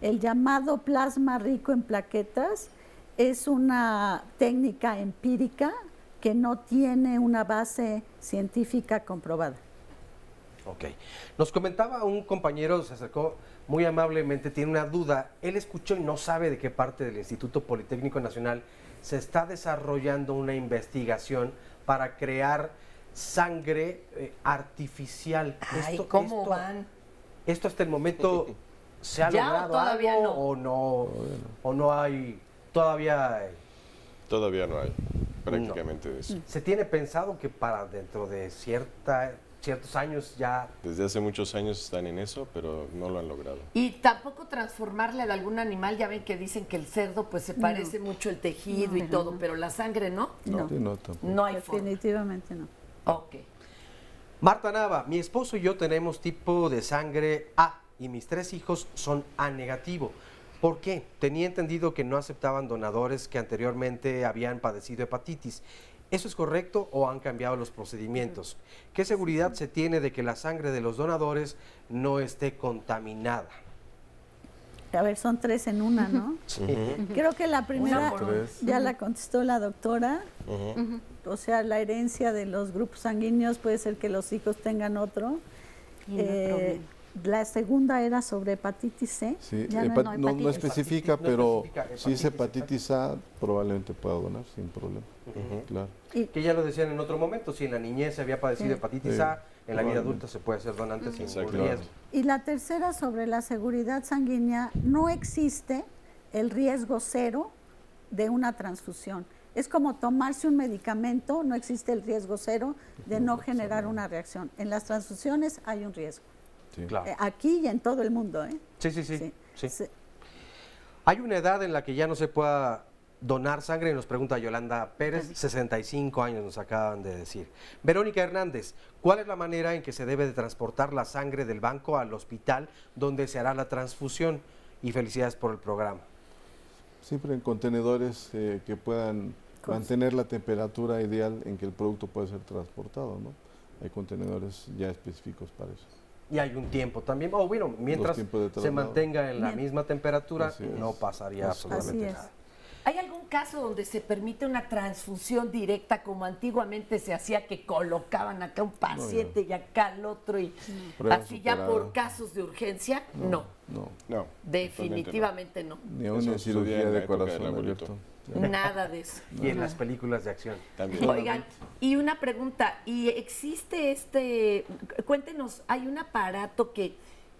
El llamado plasma rico en plaquetas es una técnica empírica que no tiene una base científica comprobada. Ok. Nos comentaba un compañero, se acercó muy amablemente, tiene una duda. Él escuchó y no sabe de qué parte del Instituto Politécnico Nacional se está desarrollando una investigación para crear sangre artificial. Ay, ¿cómo van? ¿Esto hasta el momento se ha ¿Ya logrado o todavía algo no? o no hay todavía? Todavía no hay prácticamente de eso. ¿Se tiene pensado que para dentro de ciertos años ya? Desde hace muchos años están en eso, pero no lo han logrado. Y tampoco transformarle a algún animal, ya ven que dicen que el cerdo pues se parece mucho el tejido y todo, pero la sangre no. No, Sí, no, tampoco. No hay forma. definitivamente no. Ok. Marta Nava, mi esposo y yo tenemos tipo de sangre A y mis 3 hijos son A negativo. ¿Por qué? Tenía entendido que no aceptaban donadores que anteriormente habían padecido hepatitis. ¿Eso es correcto o han cambiado los procedimientos? ¿Qué seguridad se tiene de que la sangre de los donadores no esté contaminada? A ver, son 3 en una, ¿no? Sí. Creo que la primera Tres. ya la contestó la doctora. O sea, la herencia de los grupos sanguíneos puede ser que los hijos tengan otro. Y no hay problema. La segunda era sobre hepatitis C. Sí, Ya no especifica, No pero especifica si es hepatitis A, probablemente pueda donar sin problema. Claro. Que ya lo decían en otro momento, si en la niñez se había padecido hepatitis Sí. A, en la vida adulta se puede ser donante sin ningún Exacto. riesgo. Y la tercera sobre la seguridad sanguínea, no existe el riesgo cero de una transfusión. Es como tomarse un medicamento, no existe el riesgo cero de no generar una reacción. En las transfusiones hay un riesgo. Sí. Claro. Aquí y en todo el mundo, ¿eh? Sí. Sí. Hay ¿Hay una edad en la que ya no se pueda donar sangre? Nos pregunta Yolanda Pérez, 65 años nos acaban de decir. Verónica Hernández, ¿cuál es la manera en que se debe de transportar la sangre del banco al hospital donde se hará la transfusión? Y felicidades por el programa. Siempre en contenedores que puedan mantener la temperatura ideal en que el producto puede ser transportado, ¿no? Hay contenedores ya específicos para eso. Y hay un tiempo también, o bueno, mientras se mantenga en la misma temperatura, no pasaría absolutamente nada. ¿Hay algún caso donde se permite una transfusión directa como antiguamente se hacía, que colocaban acá un paciente y acá al otro y así ya por casos de urgencia? No. Definitivamente no. Ni una cirugía de corazón abierto. Nada de eso. Y en las películas de acción también. Oigan, y una pregunta, ¿y existe cuéntenos, hay un aparato que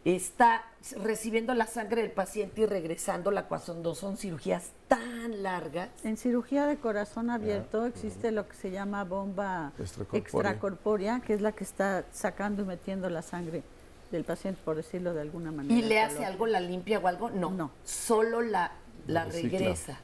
está recibiendo la sangre del paciente y regresándola cuando son cirugías tan largas? En cirugía de corazón abierto existe lo que se llama bomba extracorpórea, que es la que está sacando y metiendo la sangre del paciente, por decirlo de alguna manera. ¿Y le hace algo, la limpia o algo? No. Solo la regresa.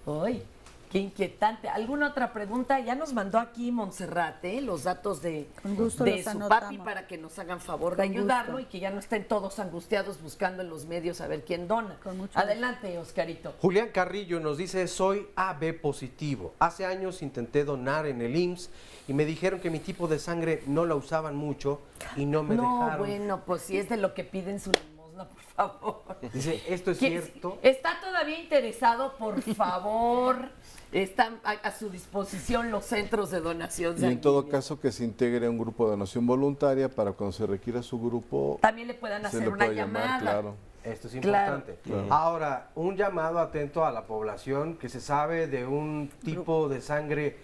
¡Ay! ¡Qué inquietante! ¿Alguna otra pregunta? Ya nos mandó aquí Montserrat los datos de su papi para que nos hagan favor de ayudarlo y que ya no estén todos angustiados buscando en los medios a ver quién dona. Adelante, Oscarito. Julián Carrillo nos dice, soy AB positivo. Hace años intenté donar en el IMSS y me dijeron que mi tipo de sangre no la usaban mucho y no me dejaron. No, bueno, pues si es de lo que piden su limosna, por favor. Dice, ¿esto es cierto? ¿Está todavía interesado? Por favor. Están a su disposición los centros de donación sanguínea. Y en todo caso que se integre a un grupo de donación voluntaria para cuando se requiera su grupo. También le puedan hacer una llamada. Claro. Esto es importante. Claro. Ahora, un llamado atento a la población que se sabe de un tipo de sangre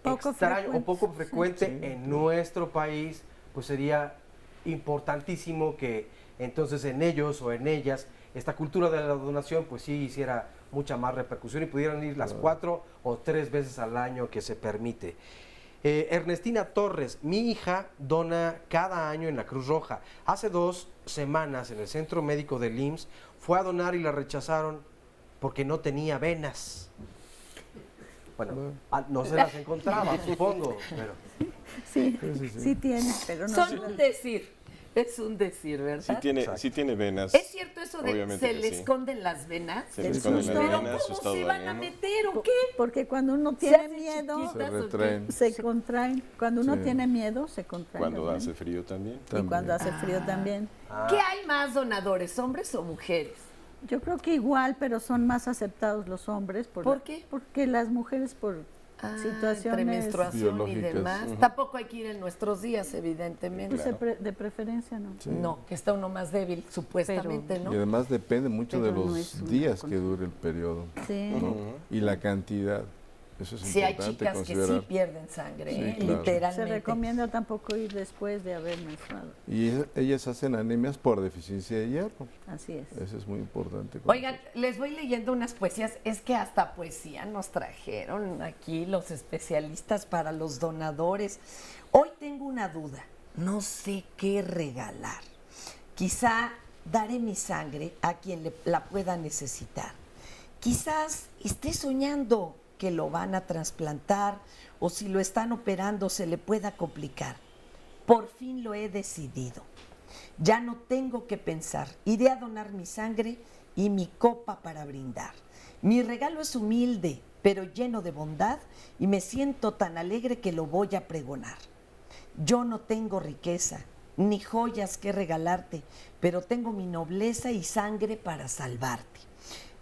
extraño o poco frecuente en nuestro país, pues sería importantísimo que entonces en ellos o en ellas esta cultura de la donación pues sí hiciera mucha más repercusión y pudieran ir las 4 o 3 veces al año que se permite. Ernestina Torres, mi hija dona cada año en la Cruz Roja. Hace 2 semanas en el centro médico del IMSS fue a donar y la rechazaron porque no tenía venas. Bueno, no se las encontraba, supongo. Pero... Sí tiene, pero no. Son un decir. Es un decir, ¿verdad? Sí tiene venas. ¿Es cierto eso de se le esconden las venas? Se le esconden las venas. ¿Cómo se van a meter o qué? Porque cuando uno tiene miedo, se contraen. Cuando uno tiene miedo, se contraen. Cuando hace frío también. Y cuando hace frío también. ¿Qué hay más donadores, hombres o mujeres? Yo creo que igual, pero son más aceptados los hombres. ¿Por qué? Porque las mujeres por situaciones entre menstruación biológicas. y demás. Tampoco hay que ir en nuestros días, evidentemente. Pues de preferencia, ¿no? Sí. No, que está uno más débil, supuestamente, ¿no? Y además depende mucho de los días que dure el periodo. Sí. ¿no? Y la cantidad. Eso es importante hay chicas considerar. que sí pierden sangre, Sí, claro. literalmente. Se recomienda tampoco ir después de haber menstruado. Y ellas hacen anemias por deficiencia de hierro. Así es. Eso es muy importante. Oigan, les voy leyendo unas poesías. Es que hasta poesía nos trajeron aquí los especialistas para los donadores. Hoy tengo una duda. No sé qué regalar. Quizá daré mi sangre a quien la pueda necesitar. Quizás esté soñando que lo van a trasplantar o si lo están operando se le pueda complicar. Por fin lo he decidido. Ya no tengo que pensar. Iré a donar mi sangre y mi copa para brindar. Mi regalo es humilde, pero lleno de bondad y me siento tan alegre que lo voy a pregonar. Yo no tengo riqueza ni joyas que regalarte, pero tengo mi nobleza y sangre para salvarte.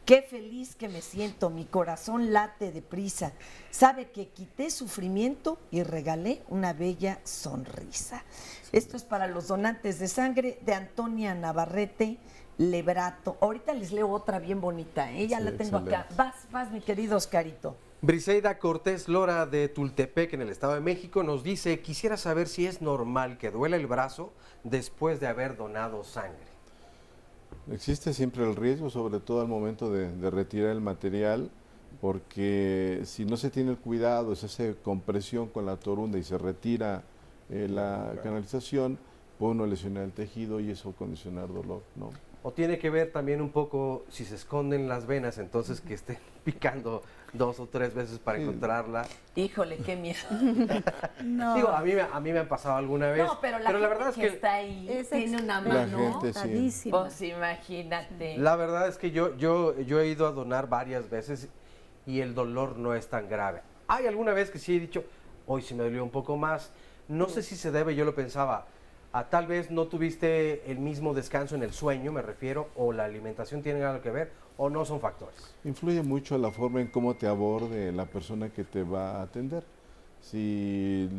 Qué feliz que me siento, mi corazón late deprisa. Sabe que quité sufrimiento y regalé una bella sonrisa. Esto es para los donantes de sangre de Antonia Navarrete Lebrato. Ahorita les leo otra bien bonita, ya la tengo acá. Vas, mi querido Oscarito. Briseida Cortés Lora de Tultepec, en el Estado de México, nos dice, quisiera saber si es normal que duela el brazo después de haber donado sangre. Existe siempre el riesgo, sobre todo al momento de retirar el material, porque si no se tiene el cuidado, se hace compresión con la torunda y se retira la canalización, puede uno lesionar el tejido y eso condicionar dolor, ¿no? O tiene que ver también un poco si se esconden las venas, entonces que estén picando 2 o 3 veces para encontrarla. Híjole, qué miedo. No. Digo, a mí me ha pasado alguna vez. No, pero la verdad es que está ahí tiene una La mano. gente, sí. Tardísima. Pues imagínate. La verdad es que yo he ido a donar varias veces y el dolor no es tan grave. Hay alguna vez que sí he dicho, hoy sí me dolió un poco más. No sé si se debe, yo lo pensaba, a tal vez no tuviste el mismo descanso en el sueño, me refiero, o la alimentación tiene algo que ver, o no son factores. Influye mucho la forma en cómo te aborde la persona que te va a atender. Si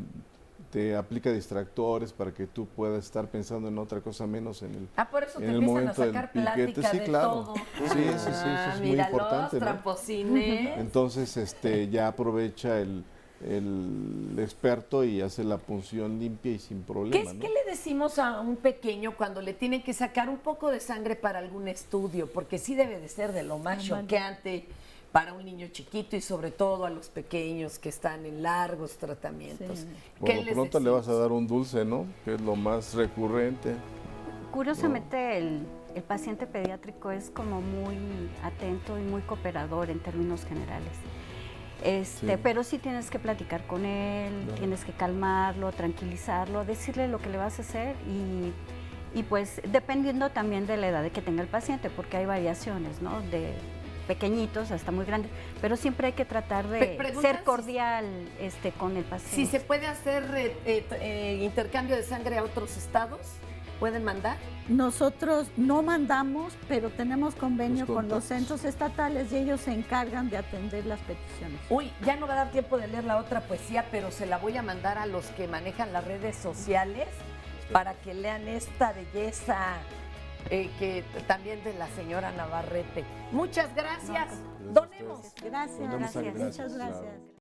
te aplica distractores para que tú puedas estar pensando en otra cosa menos en el, por eso te en el empiezan a momento del sacar piquete. plática Sí, de claro. todo. Sí, eso es muy Mira, importante, los ¿no? tramposines. Entonces, ya aprovecha el experto y hace la punción limpia y sin problema, ¿no? ¿Qué le decimos a un pequeño cuando le tienen que sacar un poco de sangre para algún estudio? Porque sí debe de ser de lo más choqueante para un niño chiquito y sobre todo a los pequeños que están en largos tratamientos. Sí. Por lo pronto le vas a dar un dulce, ¿no? Que es lo más recurrente. Curiosamente, el paciente pediátrico es como muy atento y muy cooperador en términos generales. Sí. Pero sí tienes que platicar con él, Claro. tienes que calmarlo, tranquilizarlo, decirle lo que le vas a hacer y pues dependiendo también de la edad de que tenga el paciente, porque hay variaciones, ¿no? De pequeñitos hasta muy grandes, pero siempre hay que tratar de Preguntan ser cordial con el paciente. Si se puede hacer intercambio de sangre a otros estados, ¿pueden mandar? Nosotros no mandamos, pero tenemos convenio Los con los contactos. centros estatales y ellos se encargan de atender las peticiones. Uy, ya no va a dar tiempo de leer la otra poesía, pero se la voy a mandar a los que manejan las redes sociales para que lean esta belleza que también de la señora Navarrete. Muchas gracias. Gracias a Donemos. ustedes. Gracias, Donemos sangre, muchas claro. gracias.